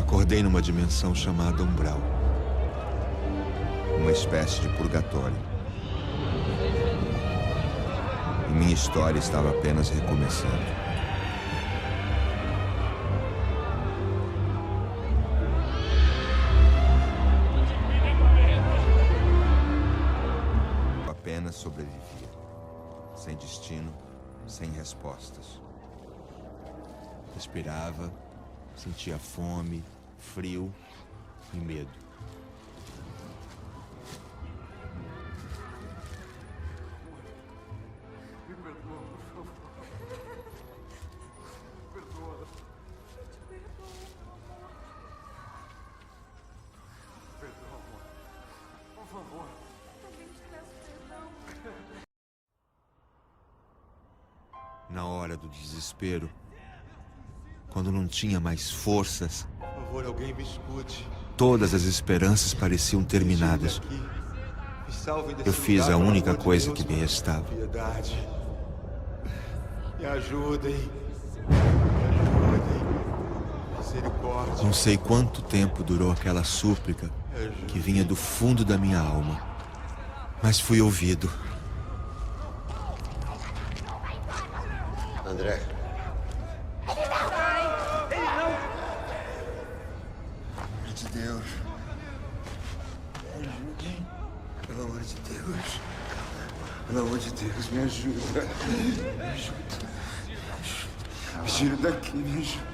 [SPEAKER 4] Acordei numa dimensão chamada umbral. Uma espécie de purgatório. E minha história estava apenas recomeçando. Apenas sobrevivia. Sem destino, sem respostas. Respirava, sentia fome, frio e medo.
[SPEAKER 5] Me perdoa, por favor. Perdoa. Perdoa, amor. Por favor.
[SPEAKER 6] Também te peço perdão.
[SPEAKER 4] Na hora do desespero, quando não tinha mais forças,
[SPEAKER 5] Por favor, alguém me escute.
[SPEAKER 4] todas as esperanças pareciam terminadas. Eu fiz a única coisa que me restava.
[SPEAKER 5] Piedade. Me ajudem. Me ajudem. Misericórdia.
[SPEAKER 4] Não sei quanto tempo durou aquela súplica que vinha do fundo da minha alma, mas fui ouvido.
[SPEAKER 7] André. De Deus. Me ajudem. Pelo amor de Deus. Pelo amor de Deus, me ajuda. Me ajuda. Me tira daqui, me ajuda.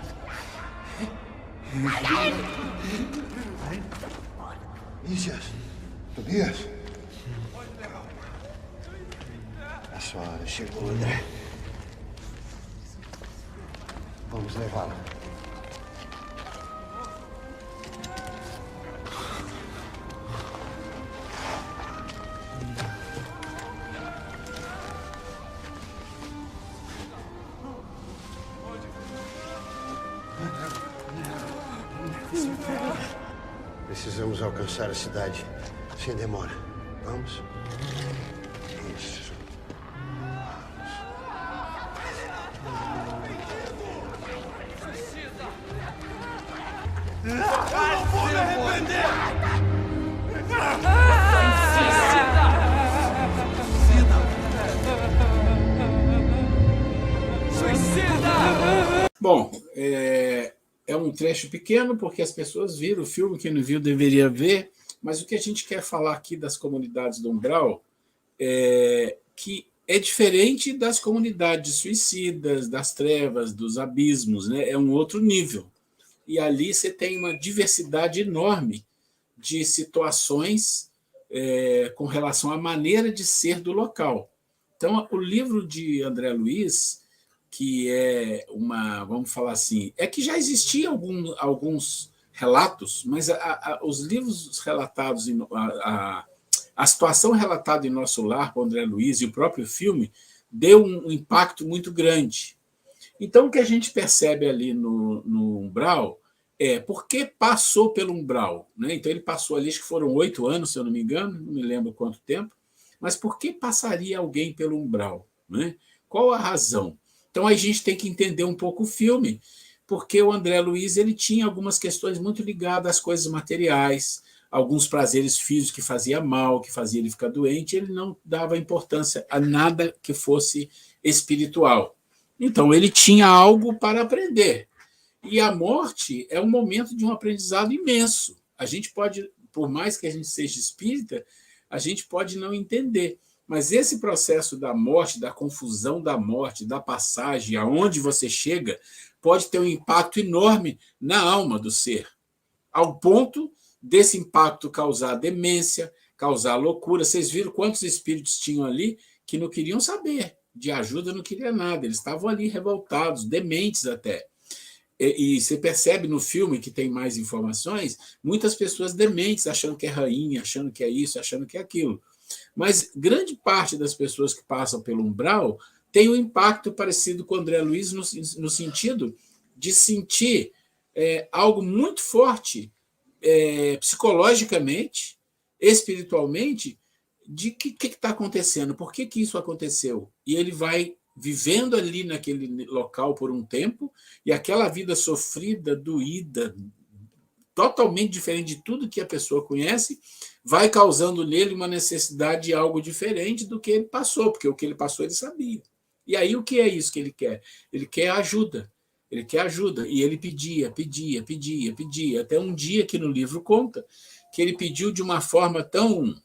[SPEAKER 7] Me ajuda. Nícias. Tobias. A sua hora chegou, André. Vamos levá-la. Precisamos alcançar a cidade sem demora. Vamos? Isso.
[SPEAKER 5] Eu não vou me arrepender!
[SPEAKER 1] Bom, é um trecho pequeno, porque as pessoas viram o filme, quem não viu deveria ver, mas o que a gente quer falar aqui das comunidades do Umbral é que é diferente das comunidades suicidas, das trevas, dos abismos, né? É um outro nível. E ali você tem uma diversidade enorme de situações com relação à maneira de ser do local. Então, o livro de André Luiz, que é vamos falar assim, é que já existiam alguns relatos, mas os livros relatados, a situação relatada em Nosso Lar, com André Luiz, e o próprio filme, deu um impacto muito grande. Então, o que a gente percebe ali no Umbral por que passou pelo Umbral, né? Então, ele passou ali, acho que foram 8 anos, se eu não me engano, não me lembro quanto tempo, mas por que passaria alguém pelo Umbral, né? Qual a razão? Então, a gente tem que entender um pouco o filme, porque o André Luiz ele tinha algumas questões muito ligadas às coisas materiais, alguns prazeres físicos que fazia mal, que fazia ele ficar doente, ele não dava importância a nada que fosse espiritual. Então, ele tinha algo para aprender. E a morte é um momento de um aprendizado imenso. A gente pode, por mais que a gente seja espírita, a gente pode não entender. Mas esse processo da morte, da confusão da morte, da passagem, aonde você chega, pode ter um impacto enorme na alma do ser, ao ponto desse impacto causar demência, causar loucura. Vocês viram quantos espíritos tinham ali que não queriam saber de ajuda, não queriam nada. Eles estavam ali revoltados, dementes até. E você percebe no filme, que tem mais informações, muitas pessoas dementes, achando que é rainha, achando que é isso, achando que é aquilo. Mas grande parte das pessoas que passam pelo Umbral tem um impacto parecido com o André Luiz, no sentido de sentir algo muito forte psicologicamente, espiritualmente, de que está acontecendo, por que isso aconteceu. E ele vai vivendo ali naquele local por um tempo, e aquela vida sofrida, doída, totalmente diferente de tudo que a pessoa conhece, vai causando nele uma necessidade de algo diferente do que ele passou, porque o que ele passou ele sabia. E aí o que é isso que ele quer? Ele quer ajuda. Ele quer ajuda. E ele pedia, até um dia que no livro conta que ele pediu de uma forma tão...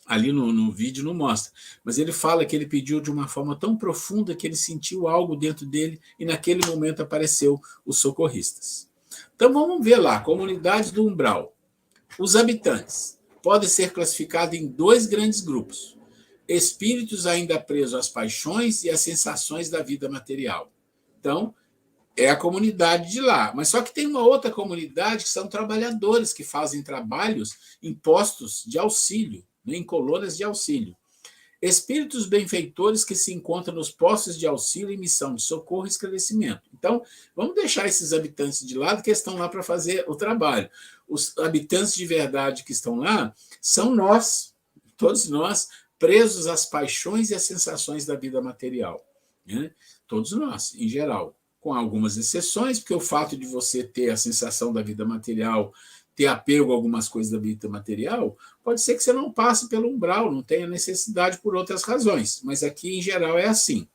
[SPEAKER 1] Ali no vídeo não mostra, mas ele fala que ele pediu de uma forma tão profunda que ele sentiu algo dentro dele e naquele momento apareceu os socorristas. Então vamos ver lá, comunidades do Umbral. Os habitantes podem ser classificados em 2 grandes grupos: espíritos ainda presos às paixões e às sensações da vida material. Então, é a comunidade de lá. Mas só que tem uma outra comunidade que são trabalhadores que fazem trabalhos em postos de auxílio, em colônias de auxílio. Espíritos benfeitores que se encontram nos postos de auxílio em missão de socorro e esclarecimento. Então, vamos deixar esses habitantes de lado que estão lá para fazer o trabalho. Os habitantes de verdade que estão lá são nós, todos nós, presos às paixões e às sensações da vida material, né? Todos nós, em geral, com algumas exceções, porque o fato de você ter a sensação da vida material, ter apego a algumas coisas da vida material, pode ser que você não passe pelo Umbral, não tenha necessidade por outras razões, mas aqui, em geral, é assim.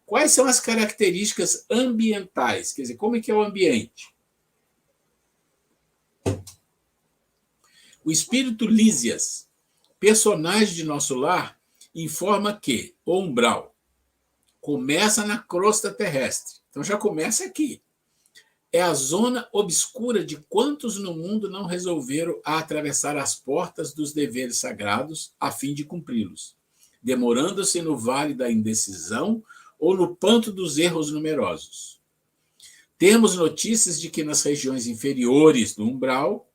[SPEAKER 1] Quais são as características ambientais? Quer dizer, como é que é o ambiente? O espírito Lísias, personagem de Nosso Lar, informa que o Umbral começa na crosta terrestre. Então, já começa aqui. É a zona obscura de quantos no mundo não resolveram atravessar as portas dos deveres sagrados a fim de cumpri-los, demorando-se no vale da indecisão ou no panto dos erros numerosos. Temos notícias de que nas regiões inferiores do Umbral,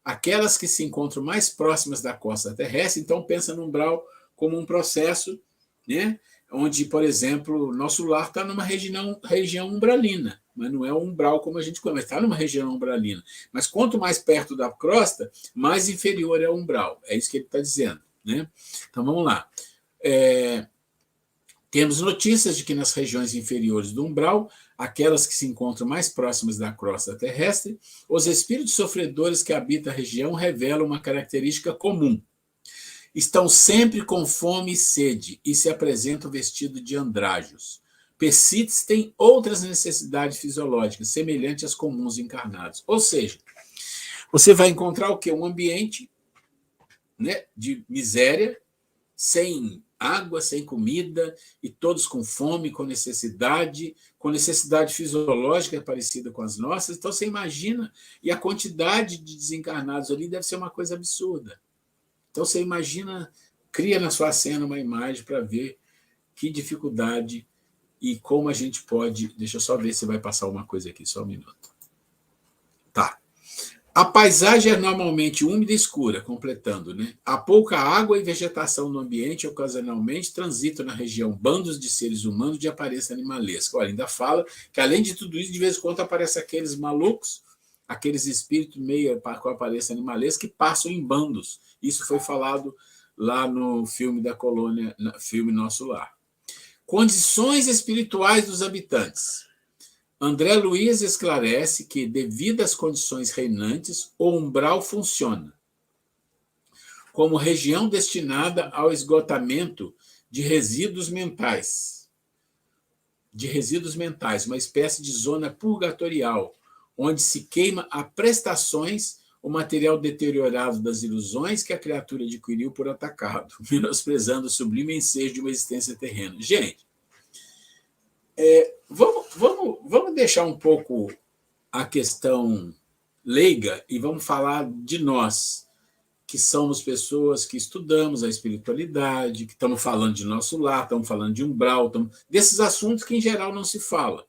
[SPEAKER 1] aquelas que se encontram mais próximas da costa terrestre, então pensa no Umbral como um processo, né, onde, por exemplo, Nosso Lar está numa região umbralina. mas não é um umbral como a gente conhece, está numa região umbralina. Mas quanto mais perto da crosta, mais inferior é o umbral. É isso que ele está dizendo, né? Então vamos lá. Temos notícias de que nas regiões inferiores do umbral, aquelas que se encontram mais próximas da crosta terrestre, os espíritos sofredores que habitam a região revelam uma característica comum. Estão sempre com fome e sede e se apresentam vestidos de andrajos. Persistem outras necessidades fisiológicas, semelhantes às comuns encarnados. Ou seja, você vai encontrar o quê? Um ambiente, né, de miséria, sem água, sem comida, e todos com fome, com necessidade fisiológica parecida com as nossas. Então, você imagina, e a quantidade de desencarnados ali deve ser uma coisa absurda. Então, você imagina, cria na sua cena uma imagem para ver que dificuldade e como a gente pode... Deixa eu só ver se vai passar uma coisa aqui, só um minuto. Tá. A paisagem é normalmente úmida e escura, completando, né? Há pouca água e vegetação no ambiente, ocasionalmente transitam na região bandos de seres humanos de aparência animalesca. Olha, ainda fala que, além de tudo isso, de vez em quando aparecem aqueles malucos, aqueles espíritos meio com aparência animalesca que passam em bandos. Isso foi falado lá no filme da colônia, no filme Nosso Lar. Condições espirituais dos habitantes. André Luiz esclarece que, devido às condições reinantes, o umbral funciona como região destinada ao esgotamento de resíduos mentais. Uma espécie de zona purgatorial, onde se queima a prestações o material deteriorado das ilusões que a criatura adquiriu por atacado, menosprezando o sublime ensejo de uma existência terrena. Gente, vamos deixar um pouco a questão leiga e vamos falar de nós, que somos pessoas que estudamos a espiritualidade, que estamos falando de nosso lar, estamos falando de umbral, desses assuntos que, em geral, não se fala.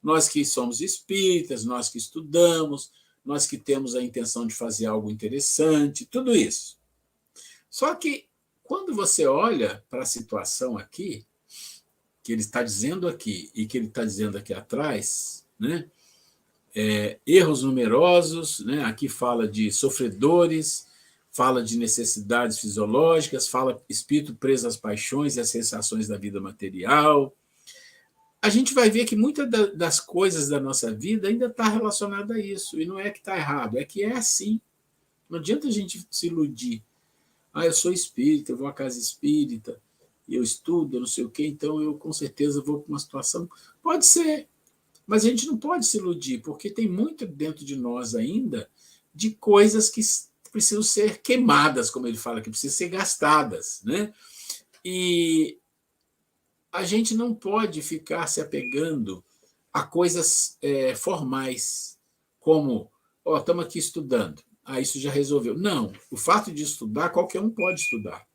[SPEAKER 1] Nós que somos espíritas, nós que estudamos, nós que temos a intenção de fazer algo interessante, tudo isso. Só que, quando você olha para a situação aqui, que ele está dizendo aqui e que ele está dizendo aqui atrás, né? Erros numerosos, né? Aqui fala de sofredores, fala de necessidades fisiológicas, fala espírito preso às paixões e às sensações da vida material. A gente vai ver que muitas das coisas da nossa vida ainda está relacionada a isso. E não é que está errado, é que é assim. Não adianta a gente se iludir. Eu sou espírita, eu vou à casa espírita, eu estudo, eu não sei o quê, então eu com certeza vou para uma situação... Pode ser, mas a gente não pode se iludir, porque tem muito dentro de nós ainda de coisas que precisam ser queimadas, como ele fala, que precisam ser gastadas, né? E a gente não pode ficar se apegando a coisas formais, como, estamos aqui estudando, isso já resolveu. Não, o fato de estudar, qualquer um pode estudar.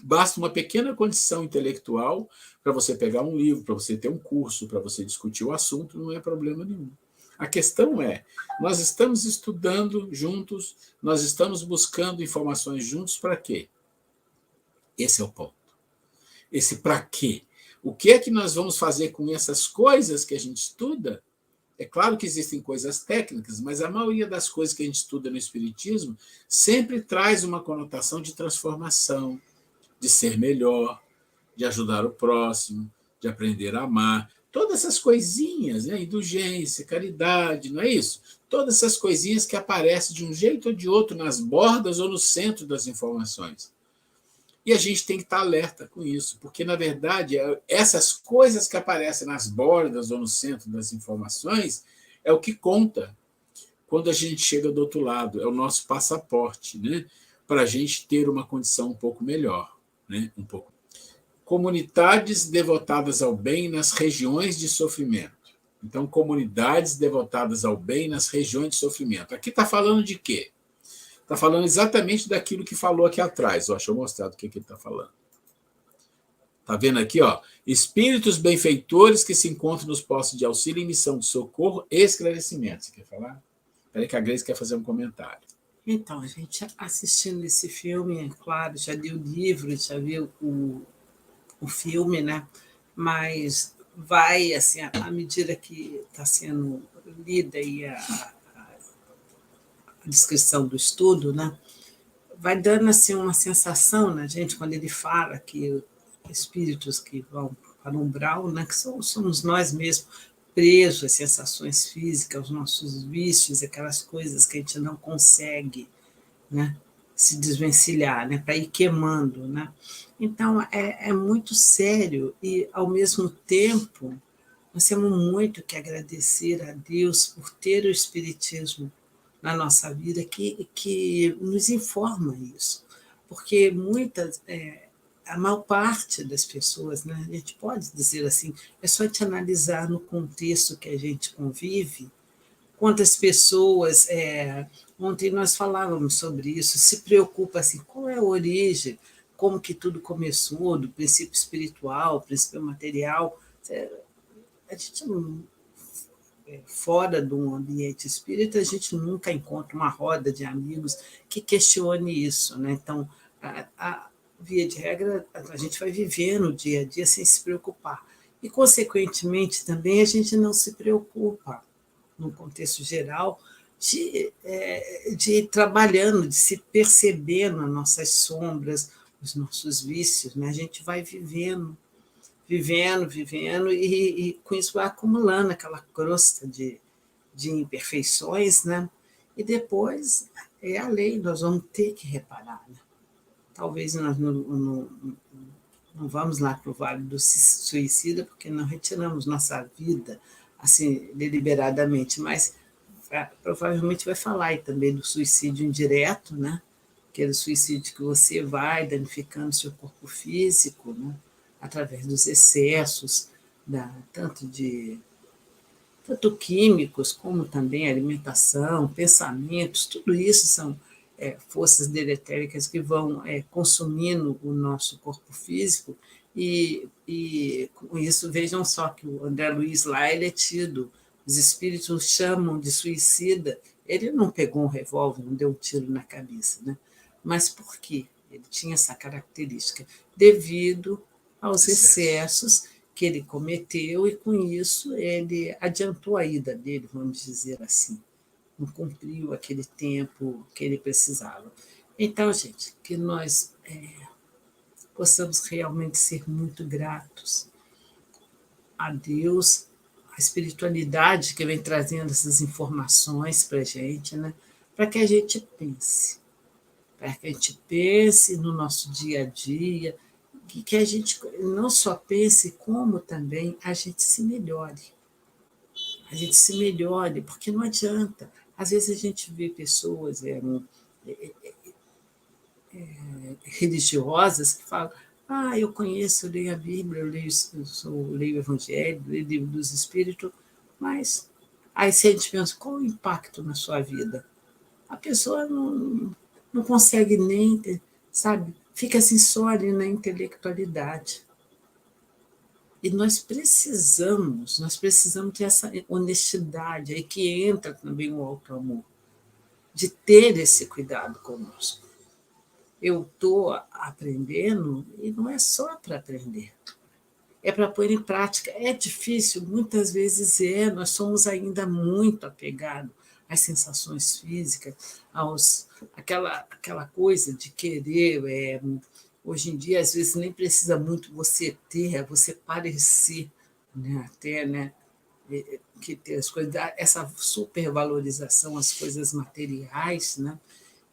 [SPEAKER 1] Basta uma pequena condição intelectual para você pegar um livro, para você ter um curso, para você discutir o assunto, não é problema nenhum. A questão é, nós estamos estudando juntos, nós estamos buscando informações juntos para quê? Esse é o ponto. Esse para quê? O que é que nós vamos fazer com essas coisas que a gente estuda? É claro que existem coisas técnicas, mas a maioria das coisas que a gente estuda no Espiritismo sempre traz uma conotação de transformação, de ser melhor, de ajudar o próximo, de aprender a amar. Todas essas coisinhas, né? Indulgência, caridade, não é isso? Todas essas coisinhas que aparecem de um jeito ou de outro nas bordas ou no centro das informações. E a gente tem que estar alerta com isso, porque, na verdade, essas coisas que aparecem nas bordas ou no centro das informações é o que conta quando a gente chega do outro lado, é o nosso passaporte, né? Para a gente ter uma condição um pouco melhor. Né? Comunidades devotadas ao bem nas regiões de sofrimento. Então, comunidades devotadas ao bem nas regiões de sofrimento. Aqui está falando de quê? Está falando exatamente daquilo que falou aqui atrás. Deixa eu mostrar do que ele está falando. Está vendo aqui? Espíritos benfeitores que se encontram nos postos de auxílio em missão de socorro e esclarecimento. Você quer falar? Espera aí que a Grace quer fazer um comentário.
[SPEAKER 2] Então, a gente assistindo esse filme, claro, já li o livro, já viu o filme, né? Mas vai, assim, à medida que está sendo lida aí a descrição do estudo, né, vai dando assim uma sensação na gente quando ele fala que espíritos que vão para o umbral, né, que somos nós mesmos presos às sensações físicas, aos nossos vícios, aquelas coisas que a gente não consegue, né, se desvencilhar, né, para ir queimando, né? Então é muito sério e ao mesmo tempo nós temos muito que agradecer a Deus por ter o espiritismo na nossa vida que nos informa isso, porque a maior parte das pessoas, né, a gente pode dizer assim, é só te analisar no contexto que a gente convive, quantas pessoas, ontem nós falávamos sobre isso, se preocupa assim, qual é a origem, como que tudo começou, do princípio espiritual, princípio material, a gente não, fora de um ambiente espírita, a gente nunca encontra uma roda de amigos que questione isso, né? Então, via de regra, a gente vai viver no dia a dia sem se preocupar. E, consequentemente, também a gente não se preocupa, no contexto geral, de ir trabalhando, de se perceber nas nossas sombras, os nossos vícios, né? A gente vai vivendo e com isso vai acumulando aquela crosta de imperfeições, né? E depois é a lei, nós vamos ter que reparar, né? Talvez nós não vamos lá para o Vale do Suicida, porque não retiramos nossa vida assim deliberadamente, mas provavelmente vai falar aí também do suicídio indireto, né? Aquele suicídio que você vai danificando seu corpo físico, né? Através dos excessos, tanto químicos, como também alimentação, pensamentos, tudo isso são forças deletéricas que vão consumindo o nosso corpo físico, e com isso, vejam só que o André Luiz lá, ele é tido, os espíritos o chamam de suicida, ele não pegou um revólver, não deu um tiro na cabeça, né? Mas por quê? Ele tinha essa característica, devido aos excessos que ele cometeu, e com isso ele adiantou a ida dele, vamos dizer assim, não cumpriu aquele tempo que ele precisava. Então, gente, que nós possamos realmente ser muito gratos a Deus, a espiritualidade que vem trazendo essas informações para a gente, né? Para que a gente pense no nosso dia a dia, que a gente não só pense, como também a gente se melhore. A gente se melhore, porque não adianta. Às vezes a gente vê pessoas religiosas que falam: eu conheço, eu leio a Bíblia, eu leio o Evangelho, leio o Livro dos Espíritos, mas aí se a gente pensa, qual o impacto na sua vida? A pessoa não consegue nem, sabe, fica assim só ali na intelectualidade. E nós precisamos ter essa honestidade, aí que entra também o auto-amor, de ter esse cuidado conosco. Eu estou aprendendo, e não é só para aprender, é para pôr em prática. É difícil, muitas vezes nós somos ainda muito apegados às sensações físicas, aquela coisa de querer. Hoje em dia, às vezes, nem precisa muito você ter, você parecer, né? Até, né? Que ter as coisas, essa supervalorização às coisas materiais, né?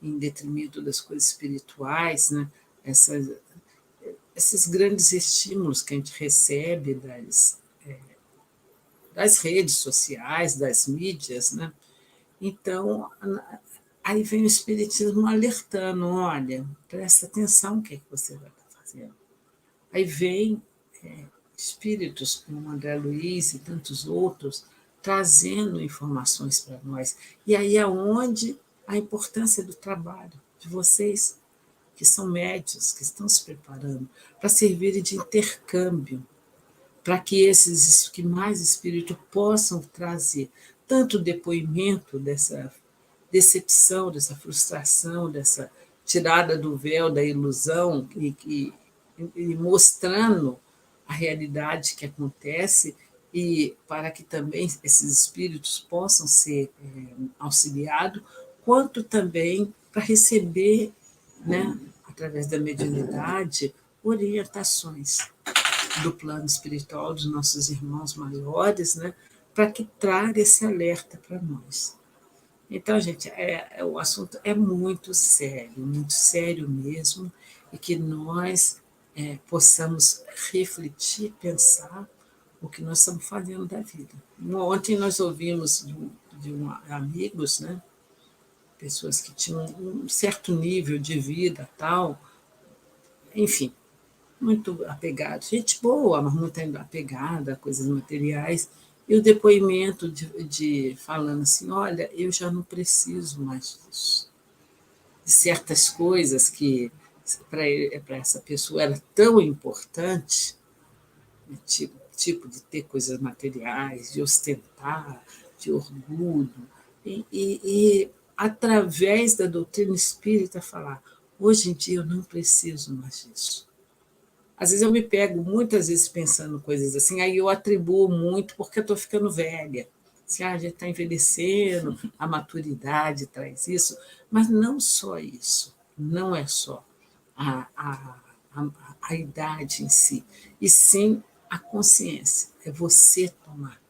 [SPEAKER 2] Em detrimento das coisas espirituais, né? Esses grandes estímulos que a gente recebe das redes sociais, das mídias, né? Então, aí vem o Espiritismo alertando: olha, presta atenção no que você vai estar fazendo. Aí vem espíritos como André Luiz e tantos outros trazendo informações para nós. E aí é onde a importância do trabalho de vocês, que são médios, que estão se preparando para servirem de intercâmbio, para que esses que mais espírito possam trazer tanto depoimento dessa decepção, dessa frustração, dessa tirada do véu da ilusão, e mostrando a realidade que acontece e para que também esses espíritos possam ser auxiliados, quanto também para receber, né, através da mediunidade, orientações do plano espiritual dos nossos irmãos maiores, né, para que traga esse alerta para nós. Então, gente, o assunto é muito sério mesmo, e que nós possamos refletir, pensar o que nós estamos fazendo da vida. Ontem nós ouvimos amigos, né, pessoas que tinham um certo nível de vida, tal, enfim, muito apegado, gente boa, mas muito apegada a coisas materiais, e o depoimento de falando assim, olha, eu já não preciso mais disso. De certas coisas que para essa pessoa era tão importante, né, tipo de ter coisas materiais, de ostentar, de orgulho, e através da doutrina espírita falar, hoje em dia eu não preciso mais disso. Às vezes eu me pego muitas vezes pensando coisas assim, aí eu atribuo muito porque eu estou ficando velha. Assim, a gente está envelhecendo, a maturidade traz isso, mas não só isso, não é só a idade em si, e sim a consciência, é você tomar,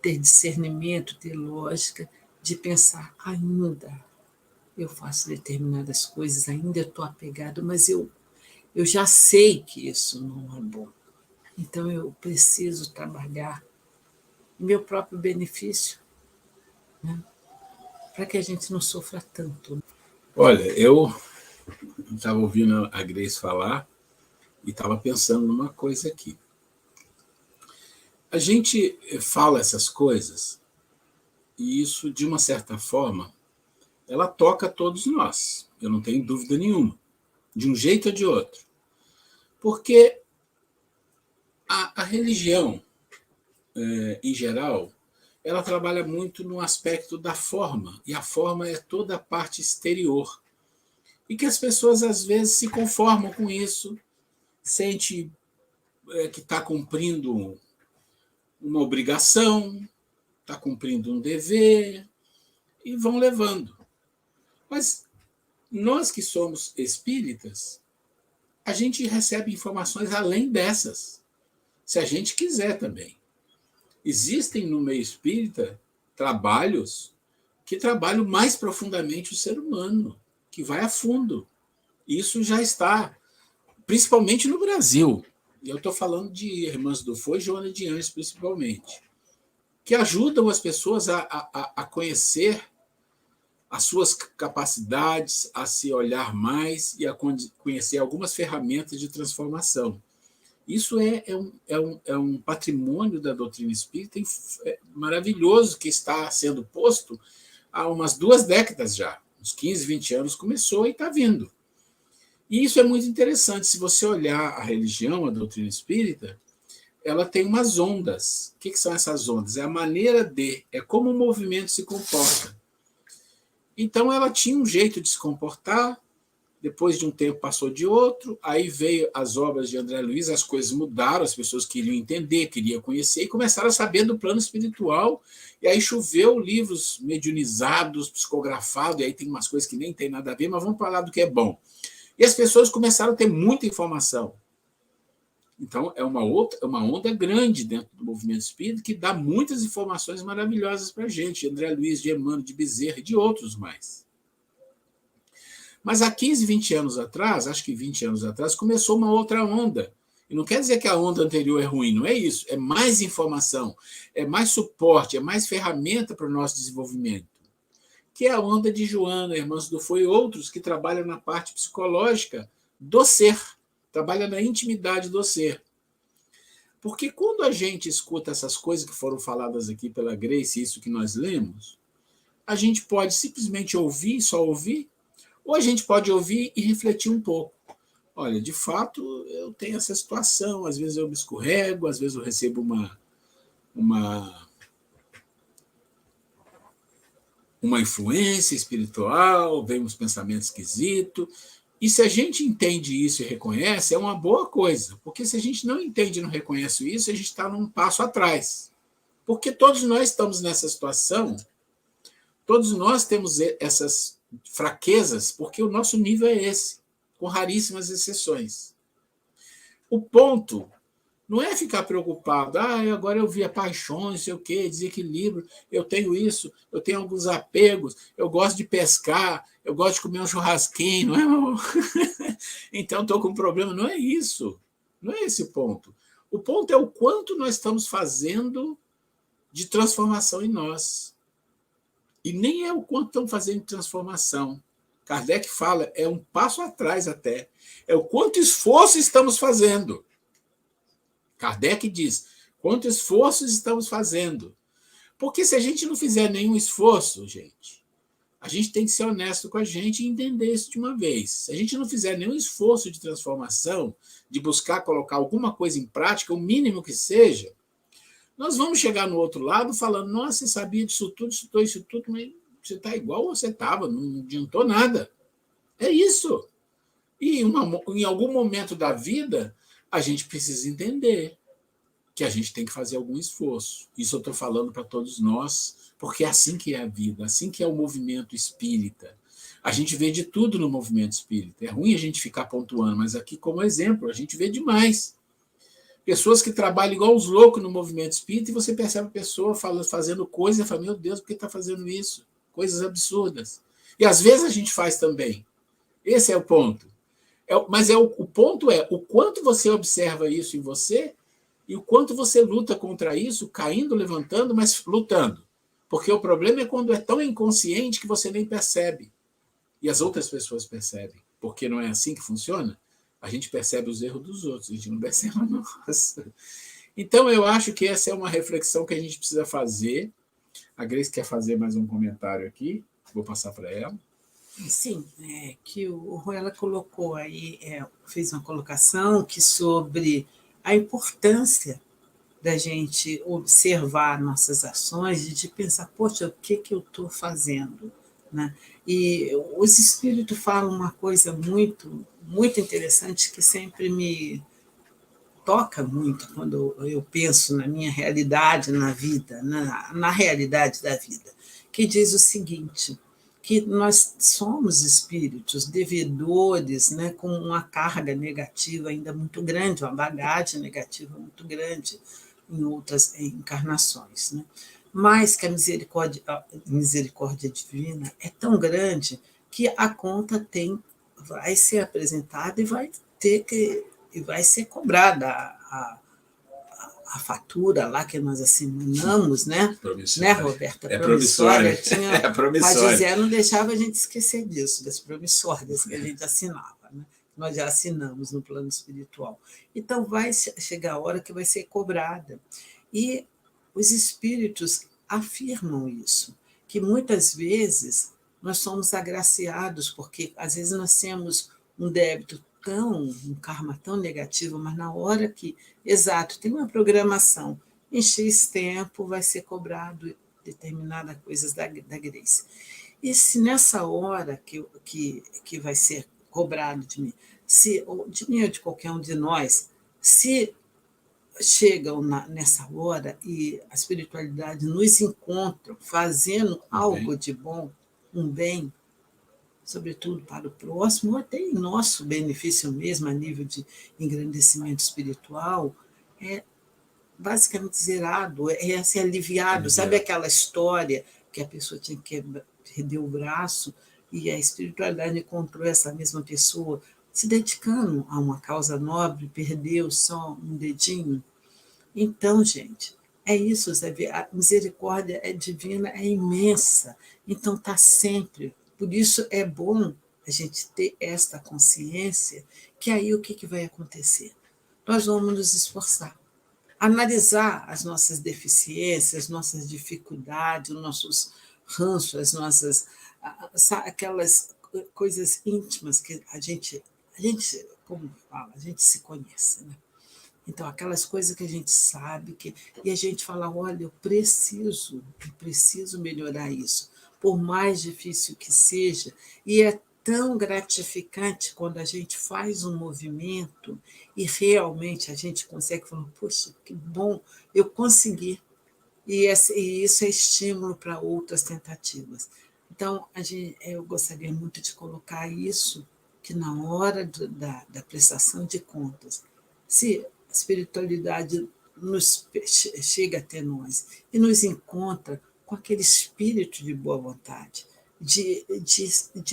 [SPEAKER 2] ter discernimento, ter lógica, de pensar, ainda eu faço determinadas coisas, ainda eu estou apegado, mas eu já sei que isso não é bom. Então, eu preciso trabalhar em meu próprio benefício, né? Para que a gente não sofra tanto.
[SPEAKER 1] Olha, eu estava ouvindo a Grace falar e estava pensando numa coisa aqui. A gente fala essas coisas e isso, de uma certa forma, ela toca todos nós. Eu não tenho dúvida nenhuma, de um jeito ou de outro. Porque a religião, em geral, ela trabalha muito no aspecto da forma, e a forma é toda a parte exterior. E que as pessoas, às vezes, se conformam com isso, sente que está cumprindo uma obrigação, está cumprindo um dever, e vão levando. Mas nós que somos espíritas, a gente recebe informações além dessas, se a gente quiser também. Existem no meio espírita trabalhos que trabalham mais profundamente o ser humano, que vai a fundo. Isso já está, principalmente no Brasil. E eu estou falando de Irmãs do Fogo e Joana de Anjos, principalmente, que ajudam as pessoas a conhecer as suas capacidades, a se olhar mais e a conhecer algumas ferramentas de transformação. Isso é um patrimônio da doutrina espírita maravilhoso, que está sendo posto há umas 2 décadas já. Uns 15, 20 anos começou e está vindo. E isso é muito interessante. Se você olhar a religião, a doutrina espírita, ela tem umas ondas. O que são essas ondas? É a maneira é como o movimento se comporta. Então, ela tinha um jeito de se comportar, depois de um tempo passou de outro, aí veio as obras de André Luiz, as coisas mudaram, as pessoas queriam entender, queriam conhecer, e começaram a saber do plano espiritual, e aí choveu livros mediunizados, psicografados, e aí tem umas coisas que nem tem nada a ver, mas vamos falar do que é bom. E as pessoas começaram a ter muita informação. Então, é uma onda grande dentro do movimento espírita que dá muitas informações maravilhosas para a gente, de André Luiz, de Emmanuel, de Bezerra e de outros mais. Mas há 15, 20 anos atrás, acho que 20 anos atrás, começou uma outra onda. E não quer dizer que a onda anterior é ruim, não é isso. É mais informação, é mais suporte, é mais ferramenta para o nosso desenvolvimento. Que é a onda de Joana, Irmãs do Fogo e outros que trabalham na parte psicológica do ser, trabalham na intimidade do ser. Porque quando a gente escuta essas coisas que foram faladas aqui pela Grace, isso que nós lemos, a gente pode simplesmente ouvir, só ouvir, ou a gente pode ouvir e refletir um pouco. Olha, de fato, eu tenho essa situação, às vezes eu me escorrego, às vezes eu recebo uma influência espiritual, vem uns pensamentos esquisitos, E se a gente entende isso e reconhece, é uma boa coisa, porque se a gente não entende e não reconhece isso, a gente está num passo atrás. Porque todos nós estamos nessa situação, todos nós temos essas fraquezas, porque o nosso nível é esse, com raríssimas exceções. O ponto não é ficar preocupado, agora eu vi a paixão, não sei o quê, desequilíbrio, eu tenho isso, eu tenho alguns apegos, eu gosto de pescar, eu gosto de comer um churrasquinho, não é? Então estou com um problema. Não é isso, não é esse o ponto. O ponto é o quanto nós estamos fazendo de transformação em nós. E nem é o quanto estamos fazendo de transformação. Kardec fala, é um passo atrás até. É o quanto esforço estamos fazendo. Kardec diz, quanto esforço estamos fazendo. Porque se a gente não fizer nenhum esforço, gente, a gente tem que ser honesto com a gente e entender isso de uma vez. Se a gente não fizer nenhum esforço de transformação, de buscar colocar alguma coisa em prática, o mínimo que seja, nós vamos chegar no outro lado falando, nossa, você sabia disso tudo, isso tudo, mas você está igual você estava, não adiantou nada. É isso. E em algum momento da vida, a gente precisa entender que a gente tem que fazer algum esforço. Isso eu estou falando para todos nós, porque é assim que é a vida, assim que é o movimento espírita. A gente vê de tudo no movimento espírita. É ruim a gente ficar pontuando, mas aqui, como exemplo, a gente vê demais. Pessoas que trabalham igual os loucos no movimento espírita e você percebe a pessoa fazendo coisas e fala, meu Deus, por que está fazendo isso? Coisas absurdas. E às vezes a gente faz também. Esse é o ponto. O ponto é o quanto você observa isso em você e o quanto você luta contra isso, caindo, levantando, mas lutando. Porque o problema é quando é tão inconsciente que você nem percebe. E as outras pessoas percebem. Porque não é assim que funciona? A gente percebe os erros dos outros, a gente não percebe a nossa. Então, eu acho que essa é uma reflexão que a gente precisa fazer. A Grace quer fazer mais um comentário aqui. Vou passar para ela.
[SPEAKER 2] Sim, que o Ruela colocou aí, fez uma colocação que sobre a importância da gente observar nossas ações e de pensar, poxa, o que eu estou fazendo? Né? E os espíritos falam uma coisa muito, muito interessante que sempre me toca muito quando eu penso na minha realidade, na vida, na realidade da vida, que diz o seguinte, que nós somos espíritos devedores, né, com uma carga negativa ainda muito grande, uma bagagem negativa muito grande em outras encarnações, né? Mas que a misericórdia divina é tão grande que a conta vai ser apresentada e vai ser cobrada a fatura lá que nós assinamos, né? Né, Roberta?
[SPEAKER 1] Promissória.
[SPEAKER 2] Tinha
[SPEAKER 1] promissória.
[SPEAKER 2] Padizé não deixava a gente esquecer disso, das promissórias que a gente assinava, né? Nós já assinamos no plano espiritual. Então, vai chegar a hora que vai ser cobrada. E os espíritos afirmam isso, que muitas vezes nós somos agraciados, porque às vezes nós temos um débito um karma tão negativo, mas na hora que, exato, tem uma programação, em X tempo vai ser cobrado determinadas coisas da Grace. E se nessa hora que vai ser cobrado de mim, ou de qualquer um de nós, se chegam nessa hora e a espiritualidade nos encontra fazendo algo de bom, um bem, sobretudo para o próximo, ou até em nosso benefício mesmo, a nível de engrandecimento espiritual, é basicamente zerado, é ser aliviado. Sabe aquela história que a pessoa tinha que perder o braço e a espiritualidade encontrou essa mesma pessoa se dedicando a uma causa nobre, perdeu só um dedinho? Então, gente, é isso, a misericórdia é divina, é imensa, então está sempre. Por isso é bom a gente ter esta consciência, que aí o que vai acontecer? Nós vamos nos esforçar, analisar as nossas deficiências, nossas dificuldades, os nossos ranços, as nossas, aquelas coisas íntimas que a gente, como fala, a gente se conhece, né? Então, aquelas coisas que a gente sabe, e a gente fala, olha, eu preciso melhorar isso, por mais difícil que seja, e é tão gratificante quando a gente faz um movimento e realmente a gente consegue falar, poxa, que bom, eu consegui. E isso é estímulo para outras tentativas. Então, eu gostaria muito de colocar isso, que na hora da prestação de contas, se a espiritualidade chega até nós e nos encontra com aquele espírito de boa vontade, de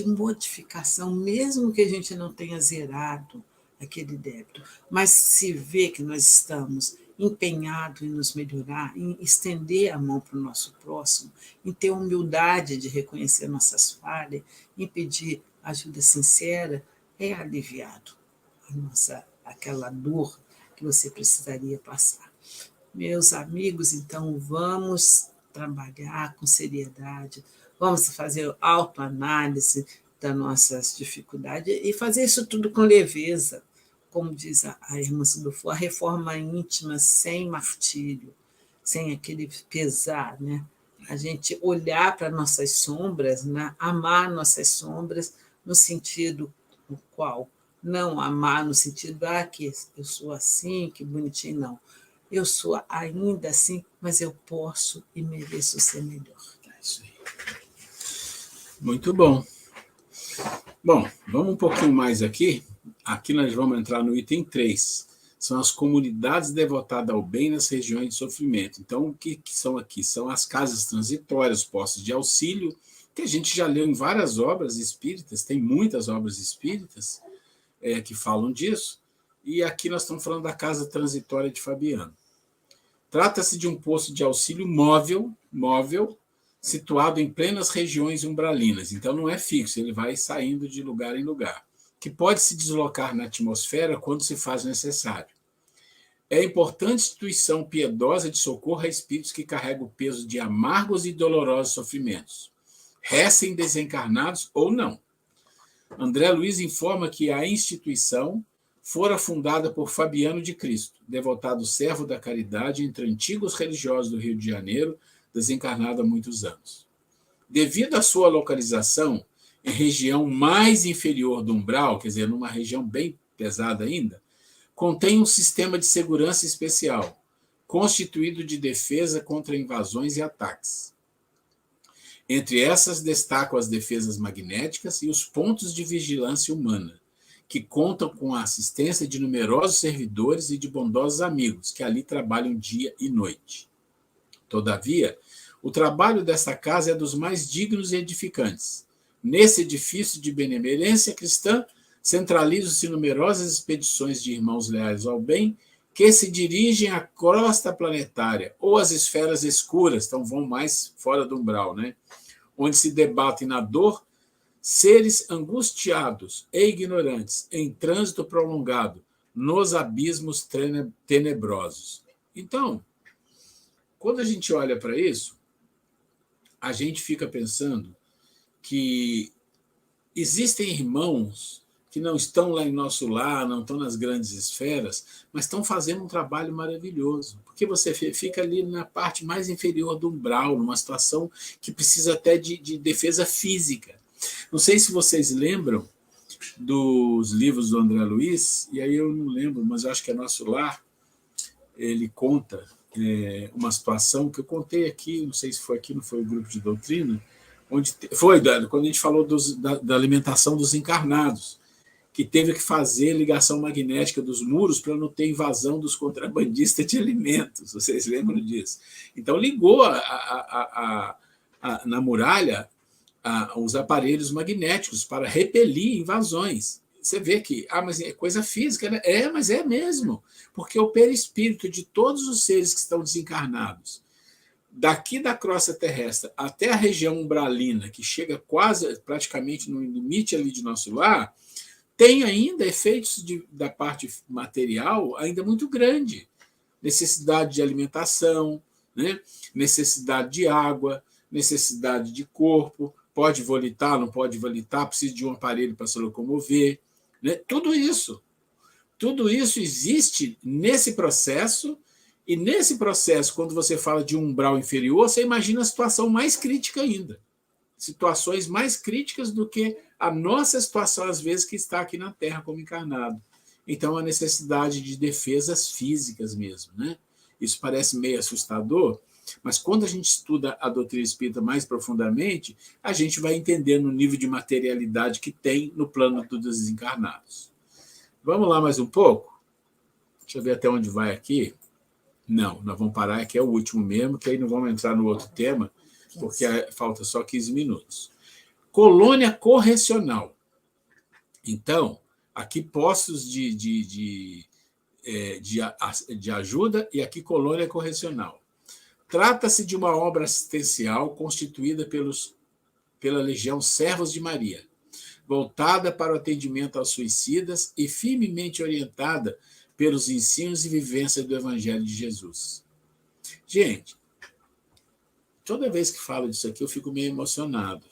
[SPEAKER 2] modificação, mesmo que a gente não tenha zerado aquele débito, mas se vê que nós estamos empenhados em nos melhorar, em estender a mão para o nosso próximo, em ter humildade de reconhecer nossas falhas, em pedir ajuda sincera, é aliviado aquela dor que você precisaria passar. Meus amigos, então vamos trabalhar com seriedade, vamos fazer autoanálise das nossas dificuldades e fazer isso tudo com leveza, como diz a irmã Sudufo, a reforma íntima sem martírio, sem aquele pesar, né? A gente olhar para nossas sombras, né? Amar nossas sombras no sentido no qual não amar no sentido que eu sou assim, que bonitinho, não. Eu sou ainda assim, mas eu posso e mereço ser melhor.
[SPEAKER 1] É isso aí. Muito bom. Bom, vamos um pouquinho mais aqui. Aqui nós vamos entrar no item 3. São as comunidades devotadas ao bem nas regiões de sofrimento. Então, o que são aqui? São as casas transitórias, postos de auxílio, que a gente já leu em várias obras espíritas, tem muitas obras espíritas que falam disso, e aqui nós estamos falando da casa transitória de Fabiano. Trata-se de um posto de auxílio móvel, situado em plenas regiões umbralinas, então não é fixo, ele vai saindo de lugar em lugar, que pode se deslocar na atmosfera quando se faz necessário. É importante instituição piedosa de socorro a espíritos que carregam o peso de amargos e dolorosos sofrimentos, recém-desencarnados ou não. André Luiz informa que a instituição fora fundada por Fabiano de Cristo, devotado servo da caridade entre antigos religiosos do Rio de Janeiro, desencarnado há muitos anos. Devido à sua localização em região mais inferior do umbral, quer dizer, numa região bem pesada ainda, contém um sistema de segurança especial, constituído de defesa contra invasões e ataques. Entre essas destacam as defesas magnéticas e os pontos de vigilância humana, que contam com a assistência de numerosos servidores e de bondosos amigos, que ali trabalham dia e noite. Todavia, o trabalho desta casa é dos mais dignos e edificantes. Nesse edifício de benemerência cristã, centralizam-se numerosas expedições de irmãos leais ao bem, que se dirigem à crosta planetária, ou às esferas escuras, então vão mais fora do umbral, né? Onde se debatem na dor seres angustiados e ignorantes, em trânsito prolongado, nos abismos tenebrosos. Então, quando a gente olha para isso, a gente fica pensando que existem irmãos que não estão lá em nosso lar, não estão nas grandes esferas, mas estão fazendo um trabalho maravilhoso, porque você fica ali na parte mais inferior do umbral, numa situação que precisa até de defesa física. Não sei se vocês lembram dos livros do André Luiz, e aí eu não lembro, mas eu acho que é Nosso Lar, ele conta uma situação que eu contei aqui, não sei se foi aqui, não foi o grupo de doutrina, onde foi quando a gente falou da alimentação dos encarnados, que teve que fazer ligação magnética dos muros para não ter invasão dos contrabandistas de alimentos. Vocês lembram disso? Então, ligou na muralha os aparelhos magnéticos para repelir invasões. Você vê que, mas é coisa física, né? Mas é mesmo, porque o perispírito de todos os seres que estão desencarnados, daqui da crosta terrestre até a região umbralina, que chega quase, praticamente no limite ali de nosso lar, tem ainda efeitos da parte material ainda muito grande. Necessidade de alimentação, né? Necessidade de água, necessidade de corpo, pode volitar, não pode volitar, precisa de um aparelho para se locomover. Né? Tudo isso existe nesse processo, e nesse processo, quando você fala de um umbral inferior, você imagina a situação mais crítica ainda. Situações mais críticas do que a nossa situação, às vezes, que está aqui na Terra como encarnado. Então, a necessidade de defesas físicas mesmo, né? Isso parece meio assustador, mas quando a gente estuda a doutrina espírita mais profundamente, a gente vai entendendo o nível de materialidade que tem no plano dos desencarnados. Vamos lá mais um pouco? Deixa eu ver até onde vai aqui. Não, nós vamos parar, aqui é o último mesmo, que aí não vamos entrar no outro tema, porque falta só 15 minutos. Colônia correcional. Então, aqui postos de ajuda e aqui colônia correcional. Trata-se de uma obra assistencial constituída pela Legião Servos de Maria, voltada para o atendimento aos suicidas e firmemente orientada pelos ensinos e vivências do Evangelho de Jesus. Gente, toda vez que falo disso aqui, eu fico meio emocionado.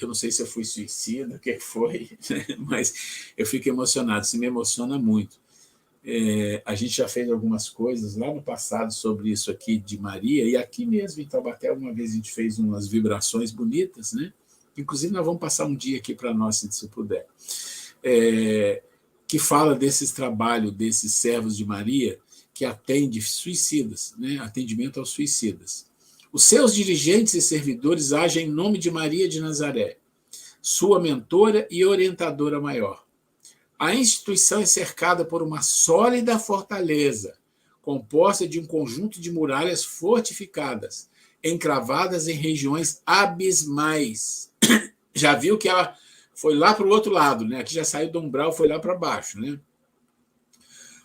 [SPEAKER 1] Eu não sei se eu fui suicida, o que foi, né? Mas eu fico emocionado, isso me emociona muito. A gente já fez algumas coisas lá no passado sobre isso aqui de Maria, e aqui mesmo em Taubaté, uma vez a gente fez umas vibrações bonitas, né? Inclusive, nós vamos passar um dia aqui para nós, se puder, que fala desses trabalhos, desses servos de Maria, que atende suicidas, né? Atendimento aos suicidas. Os seus dirigentes e servidores agem em nome de Maria de Nazaré, sua mentora e orientadora maior. A instituição é cercada por uma sólida fortaleza, composta de um conjunto de muralhas fortificadas, encravadas em regiões abismais. Já viu que ela foi lá para o outro lado, né? Aqui já saiu do umbral, foi lá para baixo, né?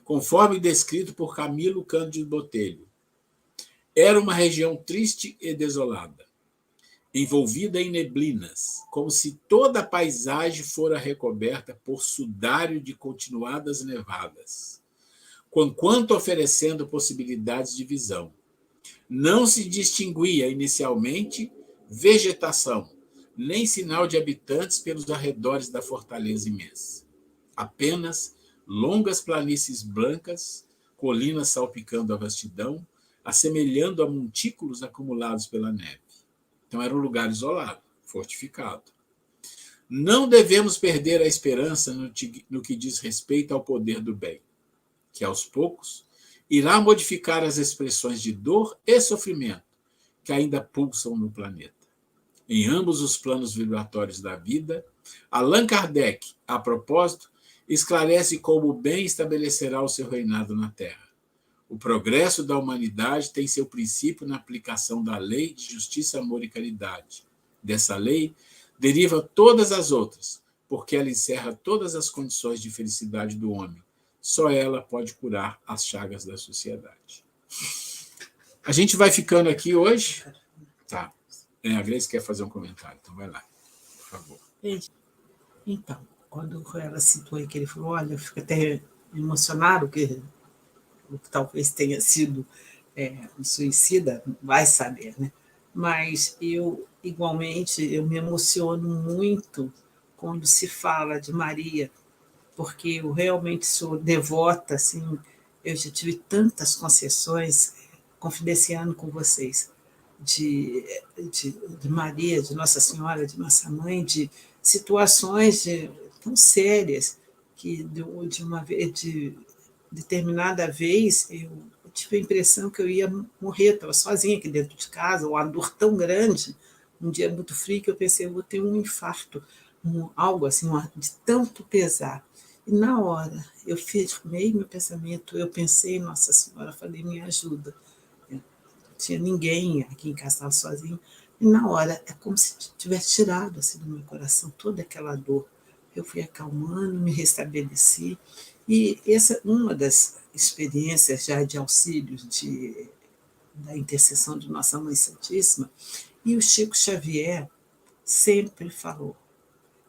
[SPEAKER 1] Conforme descrito por Camilo Cândido Botelho. Era uma região triste e desolada, envolvida em neblinas, como se toda a paisagem fora recoberta por sudário de continuadas nevadas, conquanto oferecendo possibilidades de visão. Não se distinguia inicialmente vegetação, nem sinal de habitantes pelos arredores da fortaleza imensa. Apenas longas planícies brancas, colinas salpicando a vastidão, assemelhando a montículos acumulados pela neve. Então, era um lugar isolado, fortificado. Não devemos perder a esperança no que diz respeito ao poder do bem, que, aos poucos, irá modificar as expressões de dor e sofrimento que ainda pulsam no planeta. Em ambos os planos vibratórios da vida, Allan Kardec, a propósito, esclarece como o bem estabelecerá o seu reinado na Terra. O progresso da humanidade tem seu princípio na aplicação da lei de justiça, amor e caridade. Dessa lei deriva todas as outras, porque ela encerra todas as condições de felicidade do homem. Só ela pode curar as chagas da sociedade. A gente vai ficando aqui hoje. Tá. A Grace quer fazer um comentário, então vai lá, por favor.
[SPEAKER 2] Então, quando ela citou aí que ele falou, olha, eu fico até emocionado, que talvez tenha sido um suicida, vai saber, né? Mas igualmente, eu me emociono muito quando se fala de Maria, porque eu realmente sou devota, assim, eu já tive tantas concessões, confidenciando com vocês, de Maria, de Nossa Senhora, de Nossa Mãe, de situações tão sérias que de determinada vez eu tive a impressão que eu ia morrer, estava sozinha aqui dentro de casa, uma dor tão grande, um dia muito frio, que eu pensei, eu vou ter um infarto, algo assim, de tanto pesar. E na hora, eu firmei meu pensamento, eu pensei em Nossa Senhora, falei, me ajuda. Não tinha ninguém aqui em casa, estava sozinho. E na hora, é como se tivesse tirado assim, do meu coração toda aquela dor. Eu fui acalmando, me restabeleci. E essa é uma das experiências já de auxílio da intercessão de Nossa Mãe Santíssima. E o Chico Xavier sempre falou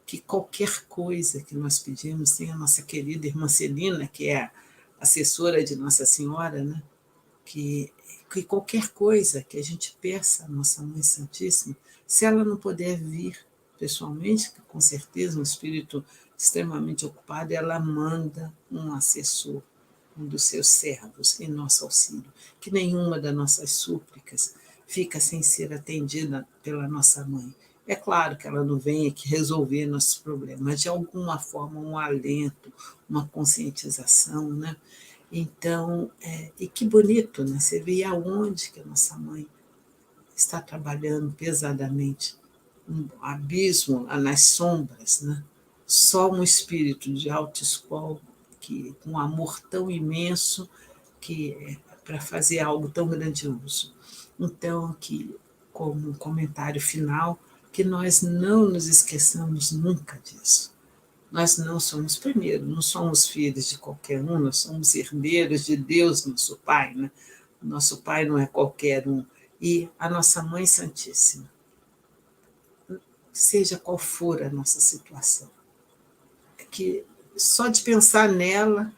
[SPEAKER 2] que qualquer coisa que nós pedimos, tem a nossa querida irmã Celina, que é a assessora de Nossa Senhora, né? que qualquer coisa que a gente peça à Nossa Mãe Santíssima, se ela não puder vir pessoalmente, que com certeza um espírito extremamente ocupado, ela manda um assessor, um dos seus servos, em nosso auxílio, que nenhuma das nossas súplicas fica sem ser atendida pela nossa mãe. É claro que ela não vem aqui resolver nossos problemas, mas de alguma forma um alento, uma conscientização, né? Então, e que bonito, né? Você vê aonde que a nossa mãe está trabalhando pesadamente, um abismo nas sombras, né? Só um espírito de autoescola que com um amor tão imenso que para fazer algo tão grandioso. Então, que como um comentário final, que nós não nos esqueçamos nunca disso. Nós não somos, primeiro, não somos filhos de qualquer um, nós somos herdeiros de Deus, nosso Pai, né? Nosso Pai não é qualquer um. E a nossa Mãe Santíssima, seja qual for a nossa situação, que só de pensar nela,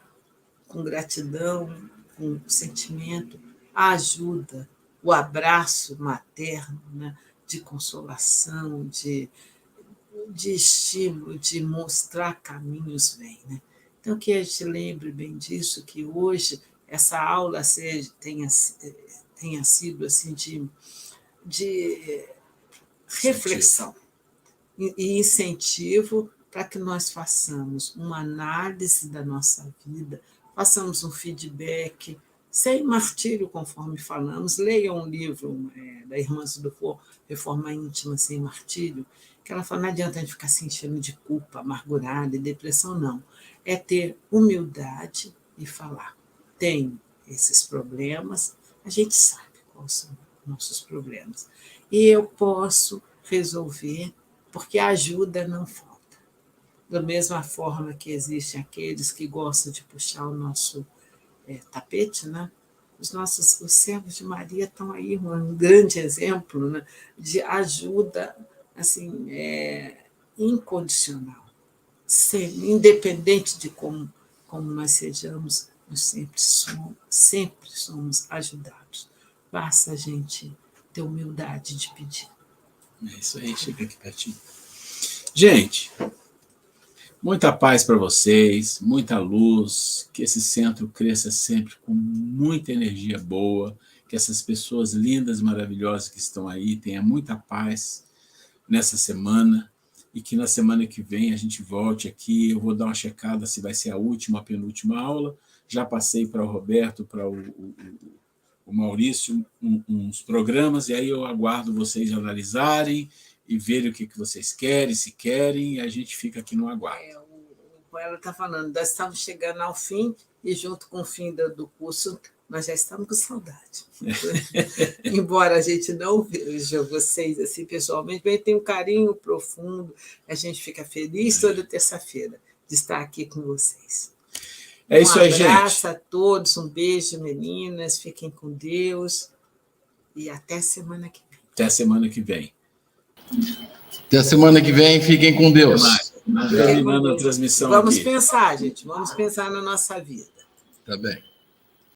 [SPEAKER 2] com gratidão, com sentimento, a ajuda, o abraço materno, né? De consolação, de estímulo, de mostrar caminhos vem, né? Então, que a gente lembre bem disso, que hoje essa aula tenha sido assim, de reflexão e incentivo para que nós façamos uma análise da nossa vida, façamos um feedback, sem martírio, conforme falamos. Leiam um livro da Irmã Dufour, Reforma Íntima Sem Martírio, que ela fala, não adianta a gente ficar se enchendo de culpa, amargurada e depressão, não. É ter humildade e falar. Tenho esses problemas, a gente sabe quais são nossos problemas. E eu posso resolver, porque a ajuda não falta. Da mesma forma que existem aqueles que gostam de puxar o nosso tapete, né? Os servos de Maria estão aí, um grande exemplo, né? De ajuda assim, incondicional, independente de como nós sejamos, nós sempre somos ajudados. Basta a gente ter humildade de pedir.
[SPEAKER 1] É isso aí, chega aqui pertinho. Gente, muita paz para vocês, muita luz, que esse centro cresça sempre com muita energia boa, que essas pessoas lindas, maravilhosas que estão aí tenham muita paz nessa semana, e que na semana que vem a gente volte aqui. Eu vou dar uma checada se vai ser a última, a penúltima aula. Já passei para o Roberto, para o Maurício, uns programas, e aí eu aguardo vocês analisarem e verem o que vocês querem, se querem, e a gente fica aqui no aguardo.
[SPEAKER 2] Ela está falando, nós estamos chegando ao fim, e junto com o fim do curso, nós já estamos com saudade. Embora a gente não veja vocês assim pessoalmente, mas tem um carinho profundo, a gente fica feliz toda terça-feira de estar aqui com vocês.
[SPEAKER 1] É isso aí, gente.
[SPEAKER 2] Um abraço a todos, um beijo, meninas, fiquem com Deus e até semana que vem.
[SPEAKER 1] Até semana que vem.
[SPEAKER 8] Até semana que vem, fiquem com Deus.
[SPEAKER 1] Terminando a transmissão.
[SPEAKER 2] Vamos
[SPEAKER 1] aqui.
[SPEAKER 2] pensar, gente, vamos pensar na nossa vida.
[SPEAKER 8] Tá bem.